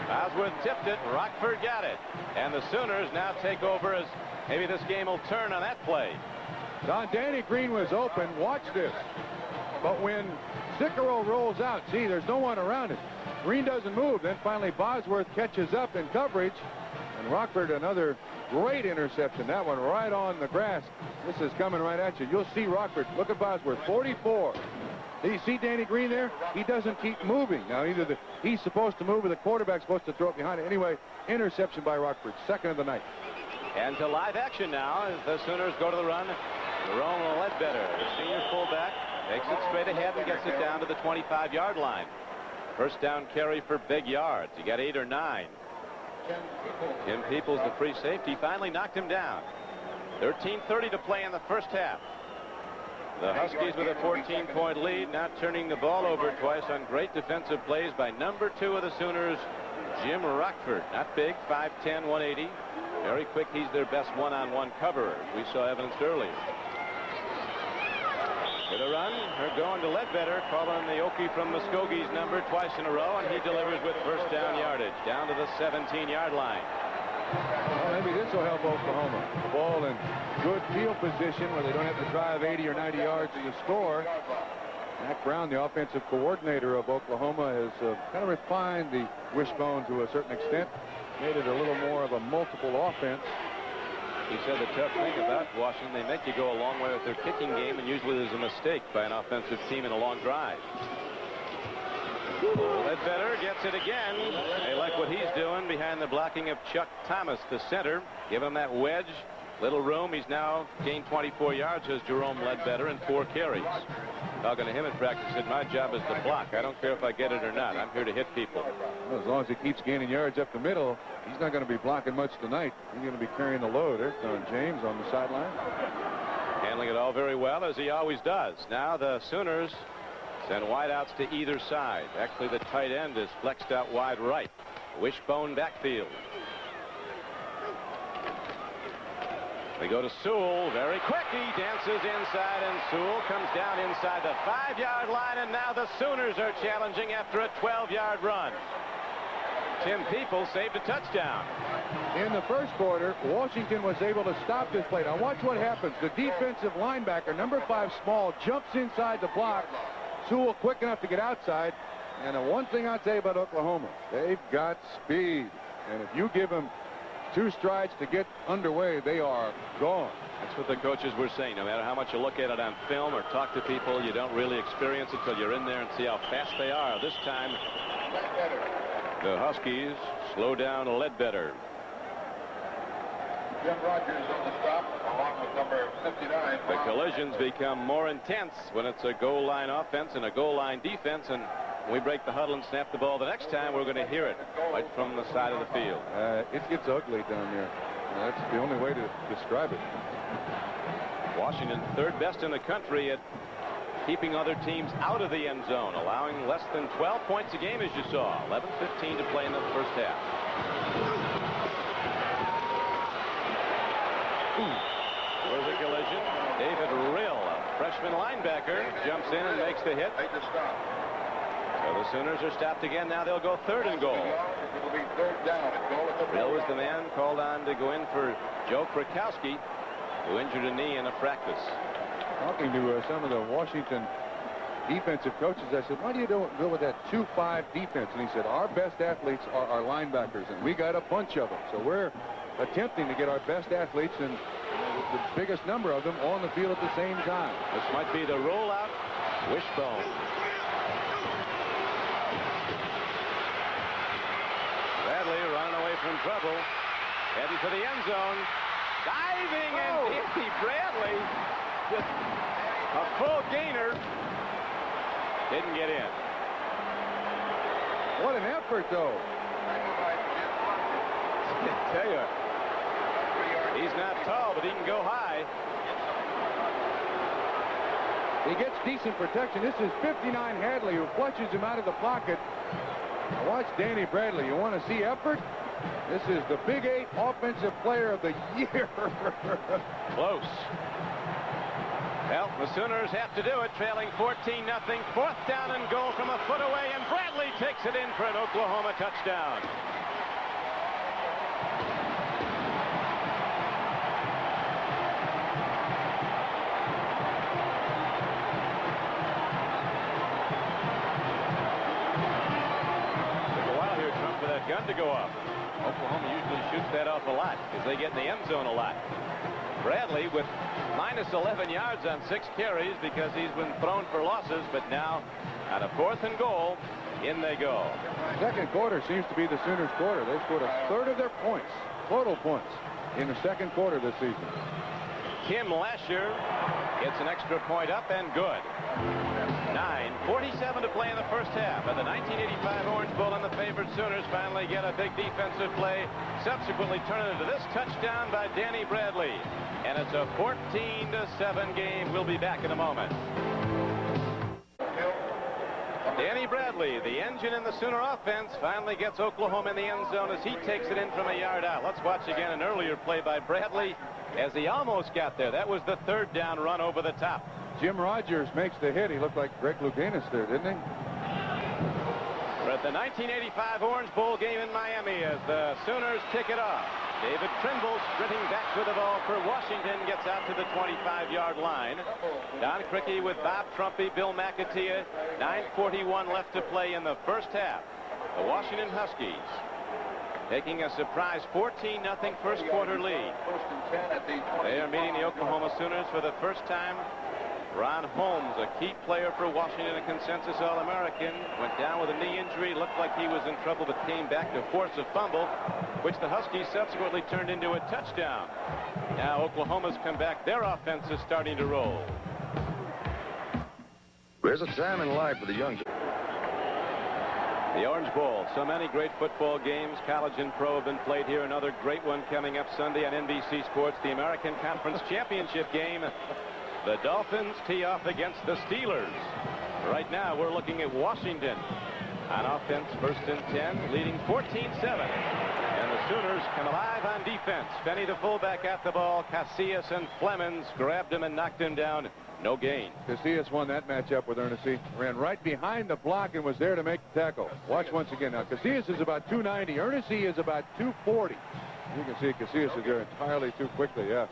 Bosworth tipped it. Rockford got it. And the Sooners now take over as maybe this game will turn on that play. Don, Danny Green was open. Watch this. But when Cicero rolls out, see, there's no one around it. Green doesn't move. Then finally Bosworth catches up in coverage. And Rockford, another great interception. That one right on the grass. This is coming right at you. You'll see Rockford. Look at Bosworth, 44. Do you see Danny Green there? He doesn't keep moving. Now, either he's supposed to move or the quarterback's supposed to throw it behind it. Anyway, interception by Rockford, 2nd of the night. And to live action now as the Sooners go to the run. Jerome Ledbetter, the senior fullback, takes it straight ahead and gets it down to the 25-yard line. First down carry for big yards. He got 8 or 9. Tim Peoples, the free safety, finally knocked him down. 13:30 to play in the first half. The Huskies with a 14-point lead, now turning the ball over twice on great defensive plays by number 2 of the Sooners, Jim Rockford. Not big, 5'10", 180. Very quick. He's their best one-on-one coverer. We saw evidenced earlier. With a run, they're going to Ledbetter, calling the Okie from Muskoge's number twice in a row, and he delivers with first down yardage down to the 17-yard line. Well, maybe this will help Oklahoma. The ball in good field position where they don't have to drive 80 or 90 yards to score. Mack Brown, the offensive coordinator of Oklahoma, has kind of refined the wishbone to a certain extent, made it a little more of a multiple offense. He said the tough thing about Washington, they make you go a long way with their kicking game, and usually there's a mistake by an offensive team in a long drive. Ledbetter gets it again. They like what he's doing behind the blocking of Chuck Thomas, the center. Give him that wedge. Little room. He's now gained 24 yards as Jerome Ledbetter in 4 carries. Talking to him in practice, said, my job is to block. I don't care if I get it or not. I'm here to hit people. Well, as long as he keeps gaining yards up the middle, he's not going to be blocking much tonight. He's going to be carrying the load. There's James on the sideline. Handling it all very well, as he always does. Now the Sooners send wideouts to either side. Actually, the tight end is flexed out wide right. Wishbone backfield. They go to Sewell very quick. He dances inside, and Sewell comes down inside the 5-yard line, and now the Sooners are challenging after a 12-yard run. Tim Peoples saved a touchdown. In the first quarter, Washington was able to stop this play. Now watch what happens. The defensive linebacker, number 5 Small, jumps inside the block. Sewell quick enough to get outside. And the one thing I'd say about Oklahoma, they've got speed. And if you give them 2 strides to get underway, they are gone. That's what the coaches were saying. No matter how much you look at it on film or talk to people, you don't really experience it till you're in there and see how fast they are. This time, the Huskies slow down Ledbetter. Jim Rogers on the stop, along with number 59. The collisions become more intense when it's a goal line offense and a goal line defense, and when we break the huddle and snap the ball the next time, we're going to hear it right from the side of the field. It gets ugly down there. That's the only way to describe it. Washington, 3rd best in the country at keeping other teams out of the end zone, allowing less than 12 points a game, as you saw. 11:15 to play in the first half. There's a collision. David Rill, a freshman linebacker, jumps in and makes the hit. So the Sooners are stopped again. Now they'll go 3rd and goal. It'll be 3rd down. Rill was the man called on to go in for Joe Krakowski, who injured a knee in a practice. Talking to some of the Washington defensive coaches, I said, why do you go with that 2-5 defense? And he said, our best athletes are our linebackers, and we got a bunch of them. So we're attempting to get our best athletes and the biggest number of them on the field at the same time. This might be the rollout wishbone. trouble. Heading for the end zone. Diving, and Danny Bradley, just a full gainer, didn't get in. What an effort, though. I tell you, he's not tall, but he can go high. He gets decent protection. This is 59 Hadley, who flushes him out of the pocket. Now watch Danny Bradley. You want to see effort? This is the Big 8 Offensive Player of the Year. Close. Well, the Sooners have to do it, trailing 14-0. 4th down and goal from a foot away, and Bradley takes it in for an Oklahoma touchdown. Took a while here, Trump, for that gun to go off. Oklahoma usually shoots that off a lot because they get in the end zone a lot. Bradley with minus 11 yards on 6 carries because he's been thrown for losses, but now on a 4th and goal, in they go. Second quarter seems to be the Sooners' quarter. They scored a third of their points, total points, in the second quarter this season. Kim Lasher gets an extra point up and good. 9:47 to play in the first half. At the 1985 Orange Bowl, and the favored Sooners finally get a big defensive play, subsequently turn it into this touchdown by Danny Bradley. And it's a 14-7 game. We'll be back in a moment. Danny Bradley, the engine in the Sooner offense, finally gets Oklahoma in the end zone as he takes it in from a yard out. Let's watch again an earlier play by Bradley as he almost got there. That was the 3rd down run over the top. Jim Rogers makes the hit. He looked like Greg Louganis there, didn't he? We're at the 1985 Orange Bowl game in Miami as the Sooners kick it off. David Trimble sprinting back with the ball for Washington, gets out to the 25-yard line. Don Criqui with Bob Trumpy, Bill McAtea. 9:41 left to play in the first half. The Washington Huskies taking a surprise 14-0 first quarter lead. They are meeting the Oklahoma Sooners for the first time. Ron Holmes, a key player for Washington, a consensus All-American, went down with a knee injury. Looked like he was in trouble, but came back to force a fumble, which the Huskies subsequently turned into a touchdown. Now Oklahoma's come back. Their offense is starting to roll. There's a time in life for the young. The Orange Bowl. So many great football games, college and pro, have been played here. Another great one coming up Sunday on NBC Sports, the American Conference Championship game. The Dolphins tee off against the Steelers. Right now, we're looking at Washington on offense, 1st and 10, leading 14-7. And the Sooners come alive on defense. Benny, the fullback, at the ball. Casillas and Flemings grabbed him and knocked him down. No gain. Casillas won that matchup with Ernest. Ran right behind the block and was there to make the tackle. Watch once again. Now, Casillas is about 290. Ernest is about 240. You can see Casillas is there entirely too quickly, yeah.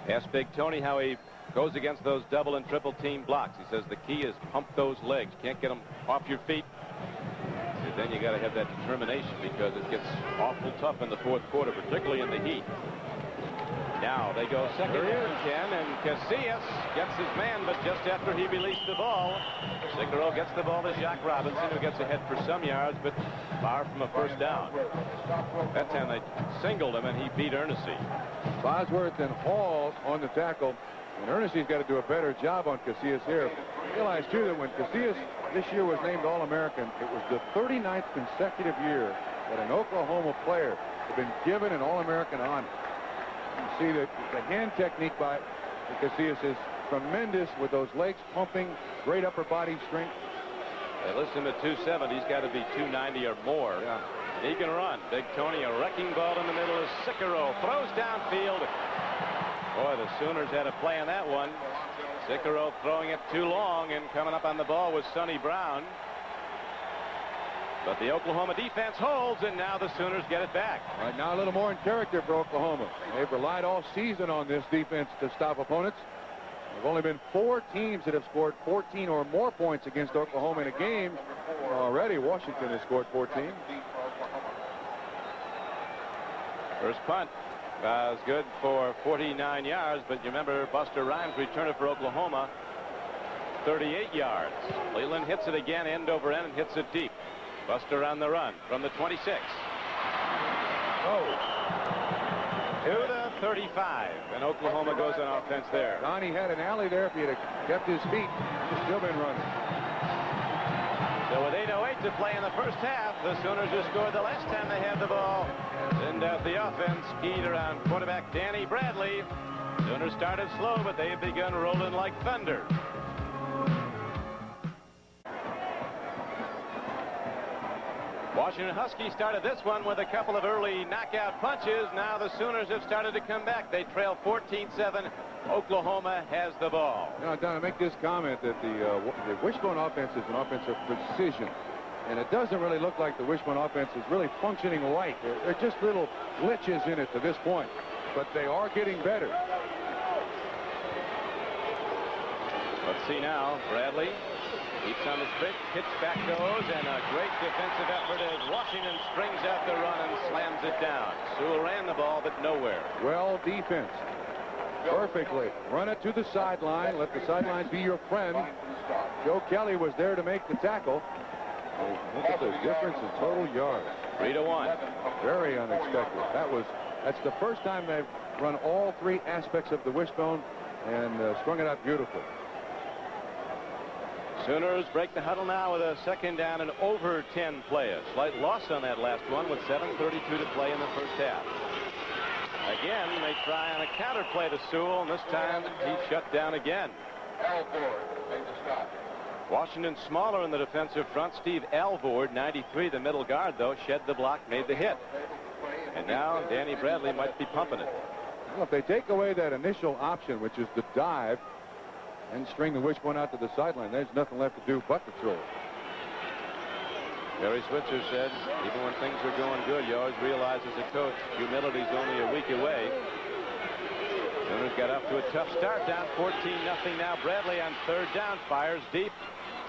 Ask Big Tony how he goes against those double and triple team blocks. He says the key is pump those legs. Can't get them off your feet. And then you got to have that determination because it gets awful tough in the 4th quarter, particularly in the heat. Now they go 2nd and 10, and Casillas gets his man, but just after he released the ball, Cicero gets the ball to Jacques Robinson, who gets ahead for some yards, but far from a first down. That time they singled him, and he beat Ernest. Bosworth and Hall on the tackle. And Ernesty's got to do a better job on Casillas here. Realize, too, that when Casillas this year was named All-American, it was the 39th consecutive year that an Oklahoma player had been given an All-American honor. You see that the hand technique by Casillas is tremendous with those legs pumping, great upper body strength. They list him at 270. He's got to be 290 or more. Yeah. He can run. Big Tony, a wrecking ball in the middle is Cicero. Throws downfield. Boy, the Sooners had a play on that one. Cicero throwing it too long, and coming up on the ball was Sonny Brown. But the Oklahoma defense holds, and now the Sooners get it back. Right now, a little more in character for Oklahoma. They've relied all season on this defense to stop opponents. There've only been 4 teams that have scored 14 or more points against Oklahoma in a game. Already, Washington has scored 14. First punt was good for 49 yards, but you remember Buster Rhymes returner for Oklahoma, 38 yards. Leland hits it again, end over end, and hits it deep. Buster on the run from the 26. To the 35, and Oklahoma goes on offense there. Donnie had an alley there. If he had kept his feet, he'd still been running. So with 8:08 to play in the first half, the Sooners who scored the last time they had the ball send out the offense, keyed around quarterback Danny Bradley. Sooners started slow, but they've begun rolling like thunder. Washington Huskies started this one with a couple of early knockout punches. Now the Sooners have started to come back. They trail 14-7. Oklahoma has the ball. Now, Don, I make this comment that the Wishbone offense is an offense of precision. And it doesn't really look like the Wishbone offense is really functioning right. They're just little glitches in it to this point. But they are getting better. Let's see now. Bradley keeps on the straight, pitch back goes, and a great defensive effort as Washington strings out the run and slams it down. Sewell ran the ball, but nowhere. Well, defense. Perfectly. Run it to the sideline. Let the sidelines be your friend. Joe Kelly was there to make the tackle. Look at the difference in total yards. 3-1. Very unexpected. That's the first time they've run all three aspects of the wishbone and strung it out beautifully. Sooners break the huddle now with a second down and over 10 play. A slight loss on that last one with 7:32 to play in the first half. Again, they try on a counter play to Sewell, and this time he's shut down again. Washington smaller in the defensive front. Steve Alvord, 93, the middle guard, though, shed the block, made the hit. And now Danny Bradley might be pumping it. Well, if they take away that initial option, which is the dive, and string the wishbone out to the sideline, there's nothing left to do but to throw it. Barry Switzer said, even when things are going good, you always realize as a coach, humility's only a week away. Sooners got off to a tough start, down 14-0 now. Bradley on third down, fires deep.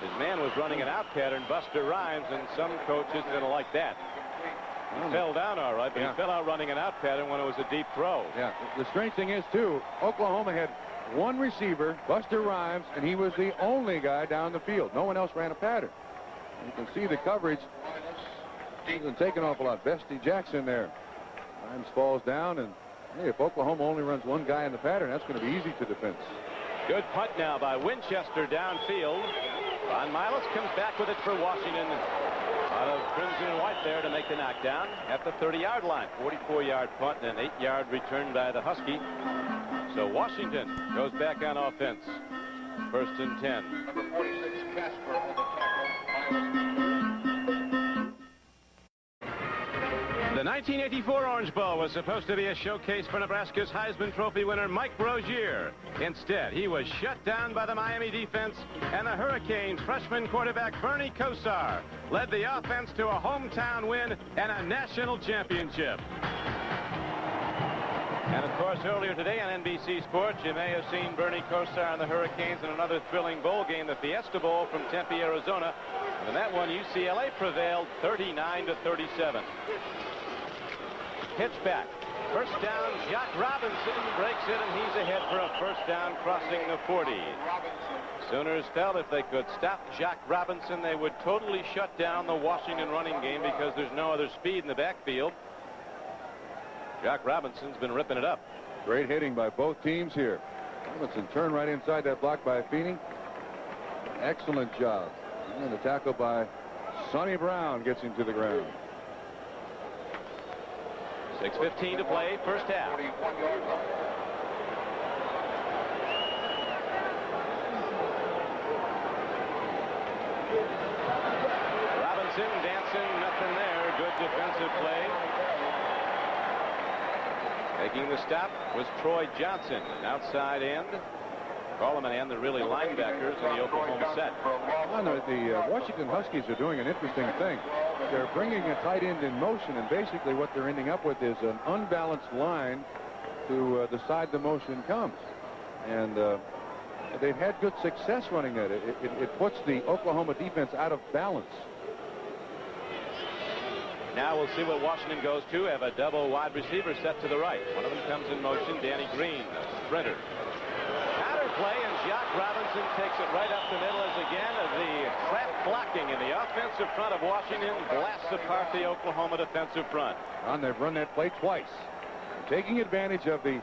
His man was running an out pattern, Buster Rhymes, and some coach isn't going to like that. He fell down all right, but he fell out running an out pattern when it was a deep throw. Yeah, the strange thing is, too, Oklahoma had one receiver, Buster Rhymes, and he was the only guy down the field. No one else ran a pattern. You can see the coverage doesn't take an awful lot. Bestie Jackson there. Rhymes falls down, and hey, if Oklahoma only runs one guy in the pattern, that's going to be easy to defend. Good punt now by Winchester downfield. Ron Miles comes back with it for Washington. Out of crimson and white there to make the knockdown at the 30-yard line. 44-yard punt and an 8-yard return by the Husky. So Washington goes back on offense. First and 10. Number 46, Casper on the tackle. The 1984 Orange Bowl was supposed to be a showcase for Nebraska's Heisman Trophy winner Mike Rozier. Instead, he was shut down by the Miami defense, and the Hurricanes freshman quarterback Bernie Kosar led the offense to a hometown win and a national championship. And, of course, earlier today on NBC Sports, you may have seen Bernie Kosar and the Hurricanes in another thrilling bowl game, the Fiesta Bowl from Tempe, Arizona. And in that one, UCLA prevailed 39-37. Pitch back. First down, Jock Robinson breaks it, and he's ahead for a first down crossing the 40. Sooners felt if they could stop Jock Robinson, they would totally shut down the Washington running game because there's no other speed in the backfield. Jock Robinson's been ripping it up. Great hitting by both teams here. Robinson turned right inside that block by Feeney. Excellent job. And the tackle by Sonny Brown gets him to the ground. 6:15 to play, first half. 41-yard line. Robinson dancing, nothing there. Good defensive play. Making the stop was Troy Johnson, an outside end. Coleman and the really linebackers in the Oklahoma set. The Washington Huskies are doing an interesting thing. They're bringing a tight end in motion, and basically what they're ending up with is an unbalanced line to the side the motion comes. And they've had good success running that. It puts the Oklahoma defense out of balance. Now we'll see what Washington goes to. Have a double wide receiver set to the right. One of them comes in motion, Danny Green, a sprinter. Counter play, and Jack Robinson takes it right up the middle as again the trap blocking in the offensive front of Washington blasts apart the Oklahoma defensive front. And they've run that play twice. Taking advantage of the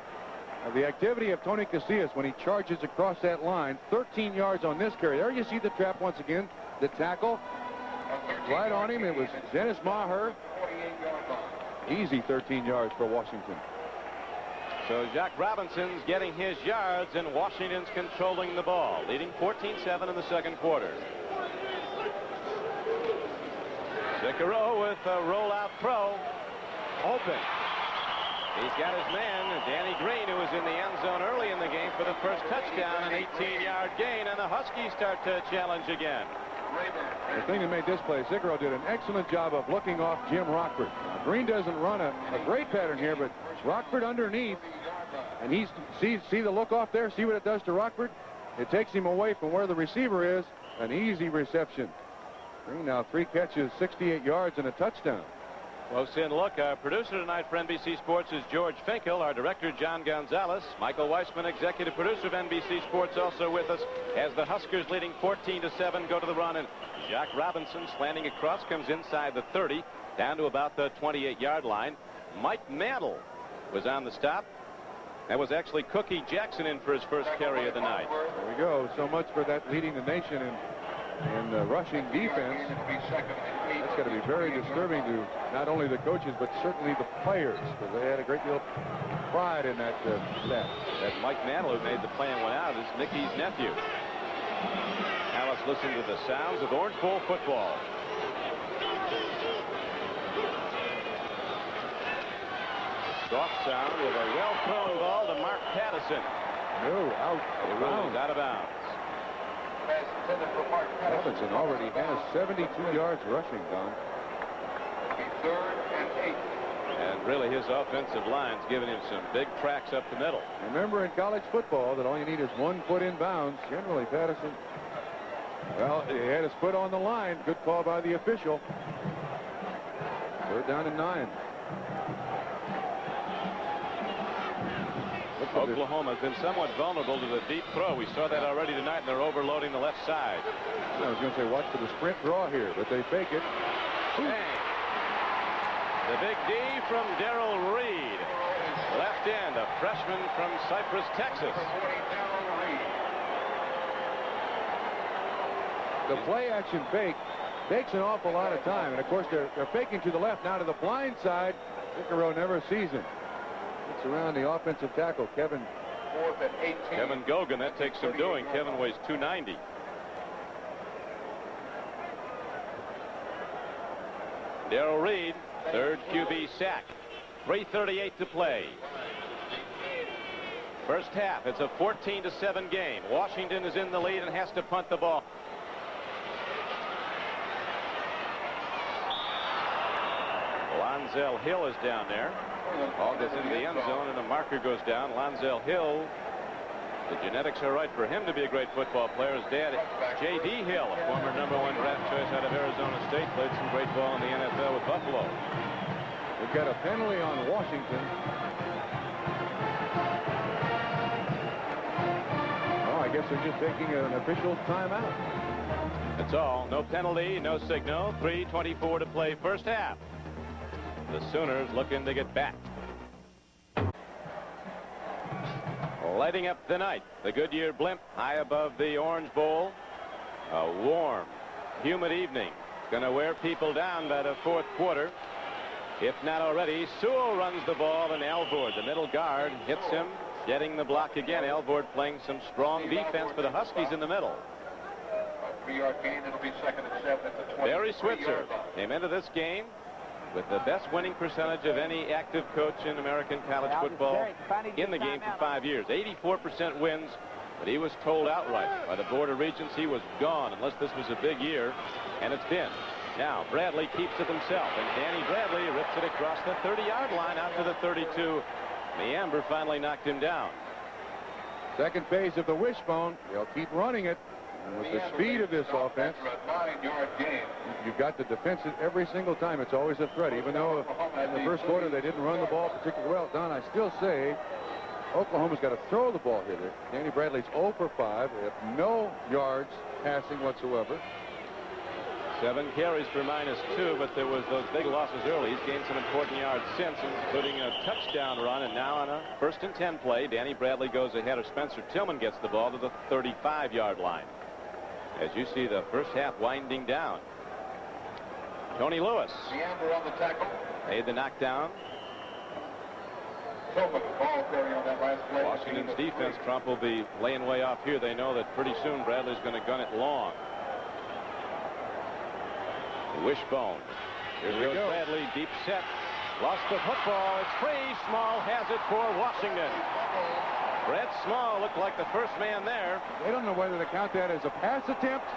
activity of Tony Casillas when he charges across that line. 13 yards on this carry. There you see the trap once again. The tackle right on him. It was Dennis Maher. Easy 13 yards for Washington. So Jack Robinson's getting his yards, and Washington's controlling the ball, leading 14-7 in the second quarter. Cicero with a rollout throw. Open. He's got his man, Danny Green, who was in the end zone early in the game for the first touchdown, an 18-yard gain, and the Huskies start to challenge again. The thing that made this play, Cicero did an excellent job of looking off Jim Rockford. Green doesn't run a great pattern here, but Rockford underneath, and he see the look off there, see what it does to Rockford? It takes him away from where the receiver is. An easy reception. Green now 3 catches, 68 yards, and a touchdown. Close in look. Our producer tonight for NBC Sports is George Finkel. Our director, John Gonzalez. Michael Weissman, executive producer of NBC Sports, also with us as the Huskers, leading 14-7, go to the run. And Jack Robinson slanting across, comes inside the 30, down to about the 28-yard line. Mike Mantle was on the stop. That was actually Cookie Jackson in for his first carry of the night. There we go. So much for that leading the nation in rushing defense. That's got to be very disturbing to not only the coaches, but certainly the players, because they had a great deal of pride in that stat. That Mike Mantle, who made the play and went out, is Mickey's nephew. Now let's listen to the sounds of Orange Bowl football. Soft sound with a well-thrown ball to Mark Pattison. No, out of bounds. Out of bounds. Robinson already has 72 yards rushing, Don. And really his offensive line's giving him some big tracks up the middle. Remember in college football that all you need is 1 foot in bounds. Generally, Pattison, well, he had his foot on the line. Good call by the official. 3rd down and 9. Oklahoma has been somewhat vulnerable to the deep throw. We saw that already tonight, and they're overloading the left side. I was going to say, watch for the sprint draw here, but they fake it. Bang. The big D from Darrell Reed. Left end, a freshman from Cypress, Texas. The play action fake takes an awful lot of time, and of course they're faking to the left. Now to the blind side. Cicero never sees him. It's around the offensive tackle, Kevin Gogan. That takes some doing. Kevin weighs 290. Darrell Reed, 3rd QB sack. 3:38 to play. First half, it's a 14-7 game. Washington is in the lead and has to punt the ball. Lonzel Hill is down there. Ball goes into the end zone, and the marker goes down. Lonzel Hill, the genetics are right for him to be a great football player. His dad, J.D. Hill, a former #1 draft choice out of Arizona State, played some great ball in the NFL with Buffalo. We've got a penalty on Washington. Oh, I guess they're just taking an official timeout. That's all. No penalty, no signal. 3:24 to play first half. The Sooners looking to get back. Lighting up the night. The Goodyear blimp high above the Orange Bowl. A warm, humid evening. Going to wear people down by the 4th quarter. If not already, Sewell runs the ball, and Alvord, the middle guard, hits him, getting the block again. Alvord playing some strong defense for the Huskies in the middle. 3-yard gain. It'll be 2nd and 7 at the 20. Barry Switzer came into this game with the best winning percentage of any active coach in American college football in the game for 5 years. 84% wins, but he was told outright by the Board of Regents he was gone unless this was a big year, and it's been. Now Bradley keeps it himself, and Danny Bradley rips it across the 30-yard line out to the 32. The Amber finally knocked him down. Second phase of the wishbone. They'll keep running it. And with the speed of this offense, you've got to defense it every single time. It's always a threat, even though in the first quarter they didn't run the ball particularly well. Don, I still say Oklahoma's got to throw the ball here. Danny Bradley's 0 for 5. They have no yards passing whatsoever. 7 carries for -2, but there was those big losses early. He's gained some important yards since, including a touchdown run, and now on a 1st and 10 play, Danny Bradley goes ahead of Spencer Tillman, gets the ball to the 35-yard line. As you see the first half winding down. Tony Lewis Leander on the tackle. made the knockdown. Tillman, ball carry on that last play. Washington's defense, Trump, will be laying way off here. They know that pretty soon Bradley's going to gun it long. Wishbone. Here goes Bradley, deep set. Lost the football. It's free. Small has it for Washington. Brett Small looked like the first man there. They don't know whether to count that as a pass attempt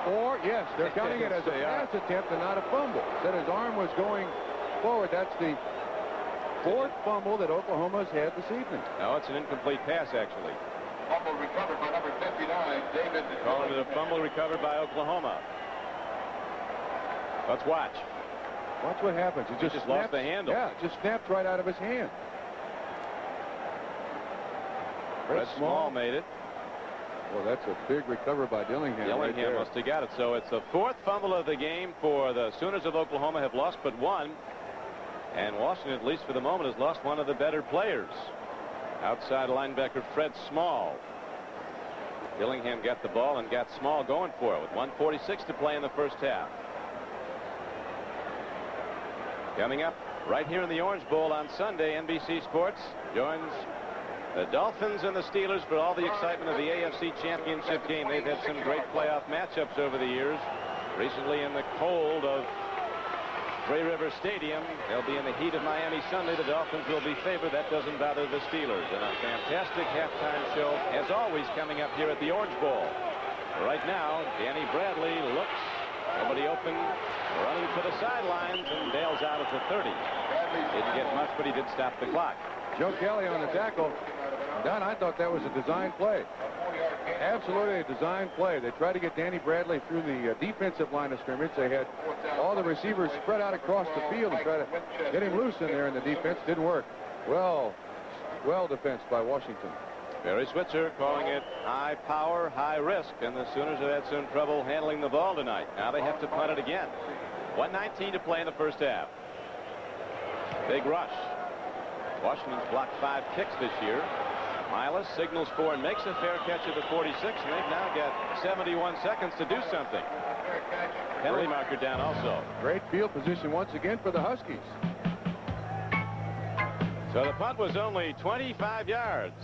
or, yes, they're counting it as a pass attempt and not a fumble. Said his arm was going forward. That's the 4th fumble that Oklahoma's had this evening. No, it's an incomplete pass, actually. Fumble recovered by number 59, David. Calling it a fumble recovered by Oklahoma. Let's watch. Watch what happens. He just lost the handle. Yeah, just snapped right out of his hand. Brett Small made it. Well, that's a big recovery by Dillingham. Dillingham must have got it. So it's the 4th fumble of the game for the Sooners of Oklahoma. Have lost but 1. And Washington, at least for the moment, has lost one of the better players. Outside linebacker Fred Small. Dillingham got the ball and got Small going for it with 1:46 to play in the first half. Coming up right here in the Orange Bowl on Sunday, NBC Sports joins the Dolphins and the Steelers for all the excitement of the AFC Championship game. They've had some great playoff matchups over the years. Recently in the cold of Gray River Stadium. They'll be in the heat of Miami Sunday. The Dolphins will be favored. That doesn't bother the Steelers. And a fantastic halftime show, as always, coming up here at the Orange Bowl. Right now, Danny Bradley looks. Nobody open, running to the sidelines, and bails out at the 30. Didn't get much, but he did stop the clock. Joe Kelly on the tackle. Don, I thought that was a design play. Absolutely a design play. They tried to get Danny Bradley through the defensive line of scrimmage. They had all the receivers spread out across the field and try to get him loose in there in the defense. Didn't work. Well defensed by Washington. Barry Switzer calling it high power, high risk, and the Sooners have had some trouble handling the ball tonight. Now they have to punt it again. 1:19 to play in the first half. Big rush. Washington's blocked 5 kicks this year. Milas signals for and makes a fair catch at the 46, and they've now got 71 seconds to do something. Penalty marker down also. Great field position once again for the Huskies. So the punt was only 25 yards.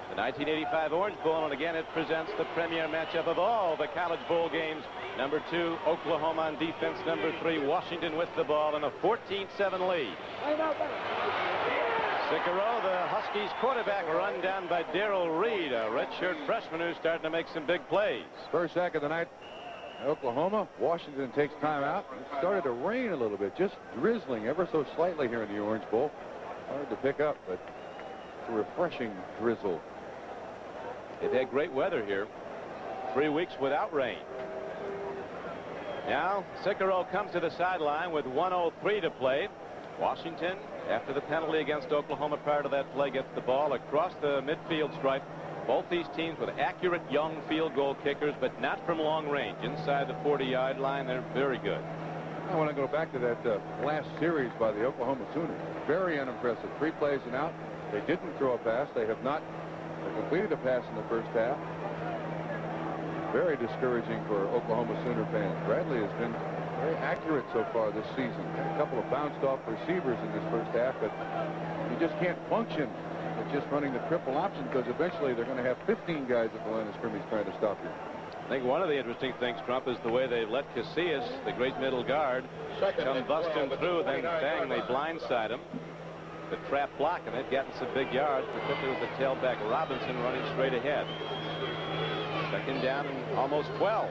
The 1985 Orange Bowl, and again it presents the premier matchup of all the college bowl games. Number 2, Oklahoma on defense. Number 3, Washington with the ball in a 14-7 lead. Cicero, the Huskies quarterback, run down by Darrell Reed, a redshirt freshman who's starting to make some big plays. First sack of the night, Oklahoma. Washington takes time out. It started to rain a little bit, just drizzling ever so slightly here in the Orange Bowl. Hard to pick up, but it's a refreshing drizzle. They've had great weather here. 3 weeks without rain. Now Cicero comes to the sideline with 1:03 to play. Washington, after the penalty against Oklahoma prior to that play, gets the ball across the midfield stripe. Both these teams with accurate young field goal kickers, but not from long range. Inside the 40-yard line, they're very good. I want to go back to that last series by the Oklahoma Sooners. Very unimpressive. 3 plays and out. They didn't throw a pass. They have not completed a pass in the first half. Very discouraging for Oklahoma Sooner fans. Bradley has been very accurate so far this season. Had a couple of bounced off receivers in this first half, but you just can't function with just running the triple option, because eventually they're going to have 15 guys at the line of scrimmage trying to stop you. I think one of the interesting things, Trump, is the way they let Casillas, the great middle guard, come busting through, then bang, they blindside him. The trap block, and they've gotten some big yards, particularly with the tailback Robinson running straight ahead. Second down and almost 12.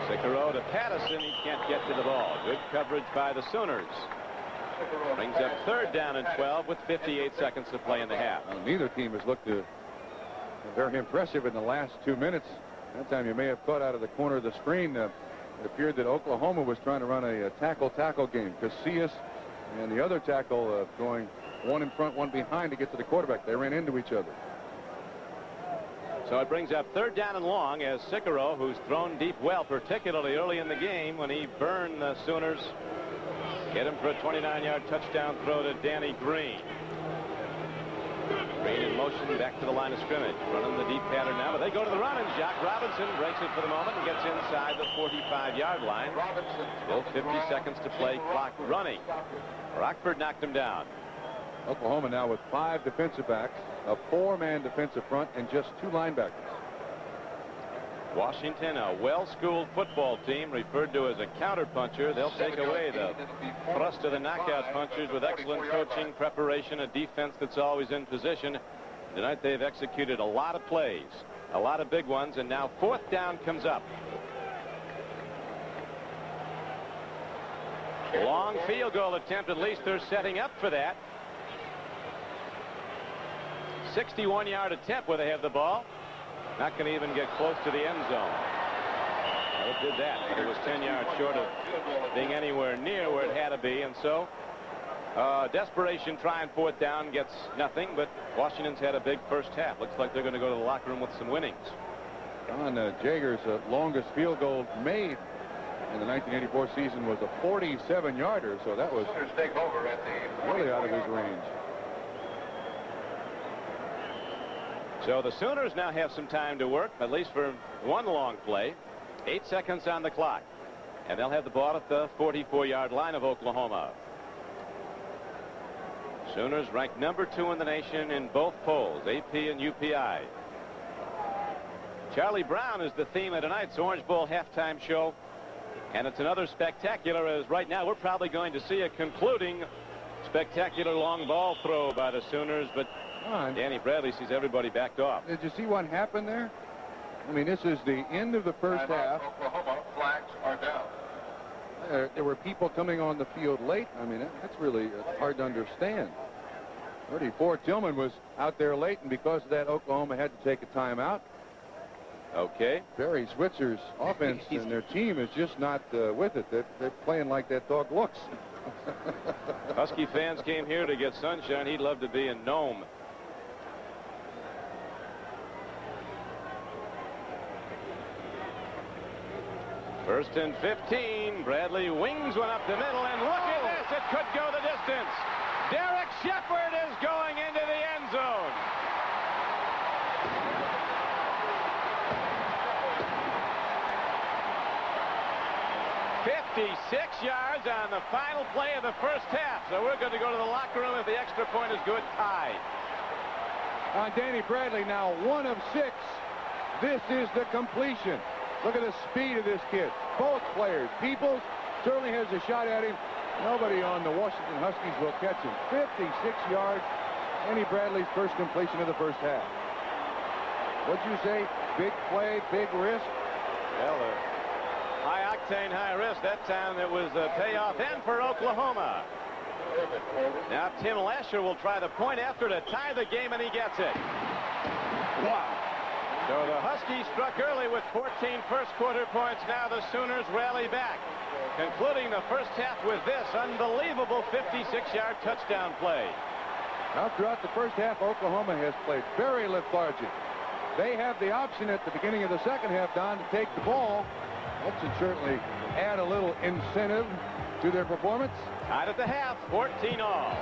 Cicero to Patterson. He can't get to the ball. Good coverage by the Sooners. Brings up 3rd down and 12 with 58 seconds to play in the half. Well, neither team has looked very impressive in the last 2 minutes. That time you may have caught out of the corner of the screen. It appeared that Oklahoma was trying to run a tackle-tackle game. Casillas and the other tackle going one in front, one behind to get to the quarterback. They ran into each other. So it brings up 3rd down and long as Cicero, who's thrown deep well, particularly early in the game when he burned the Sooners, hit him for a 29-yard touchdown throw to Danny Green. Green in motion back to the line of scrimmage, running the deep pattern now, but they go to the run, and Jock Robinson breaks it for the moment and gets inside the 45-yard line. Still 50 seconds to play, clock running. Rockford knocked him down. Oklahoma now with 5 defensive backs, a 4-man defensive front, and just 2 linebackers. Washington, a well-schooled football team referred to as a counterpuncher. They'll take away the thrust of the knockout punchers with excellent coaching, preparation, a defense that's always in position. Tonight they've executed a lot of plays, a lot of big ones, and now 4th down comes up. Long field goal attempt, at least they're setting up for that. 61-yard attempt where they have the ball. Not going to even get close to the end zone. Well, it did that, but it was 10 yards short of being anywhere near where it had to be, and so desperation trying 4th down, gets nothing, but Washington's had a big first half. Looks like they're going to go to the locker room with some winnings. Don Jager's longest field goal made in the 1984 season was a 47-yarder, so that was really out of his range. So the Sooners now have some time to work, at least for one long play. 8 seconds on the clock. And they'll have the ball at the 44-yard line of Oklahoma. Sooners ranked number 2 in the nation in both polls, AP and UPI. Charlie Brown is the theme of tonight's Orange Bowl halftime show. And it's another spectacular, as right now we're probably going to see a concluding spectacular long ball throw by the Sooners, but Danny Bradley sees everybody backed off. Did you see what happened there? I mean, this is the end of the first half. Oklahoma flags are down. There were people coming on the field late. I mean, that's really hard to understand. 34 Tillman was out there late, and because of that, Oklahoma had to take a timeout. Okay. Barry Switzer's offense and their team is just not with it. They're playing like that dog looks. Husky fans came here to get sunshine. He'd love to be in Nome. First and 15. Bradley wings one up the middle, and look at this. It could go the distance. Derek Shepard is going into the end zone. "56 yards on the final play of the first half. So we're going to go to the locker room if the extra point is good. Tied. Danny Bradley now 1 of 6. This is the completion. Look at the speed of this kid. Both players. Peoples certainly has a shot at him. Nobody on the Washington Huskies will catch him. 56 yards. Danny Bradley's first completion of the first half. What'd you say? Big play, big risk? Well, high octane, high risk. That time it was a payoff end for Oklahoma. Now Tim Lasher will try the point after to tie the game, and he gets it. Wow. So the Huskies struck early with 14 first quarter points. Now the Sooners rally back, concluding the first half with this unbelievable 56-yard touchdown play. Now throughout the first half, Oklahoma has played very lethargic. They have the option at the beginning of the second half, Don, to take the ball. That should certainly add a little incentive to their performance. Tied at the half, 14 all.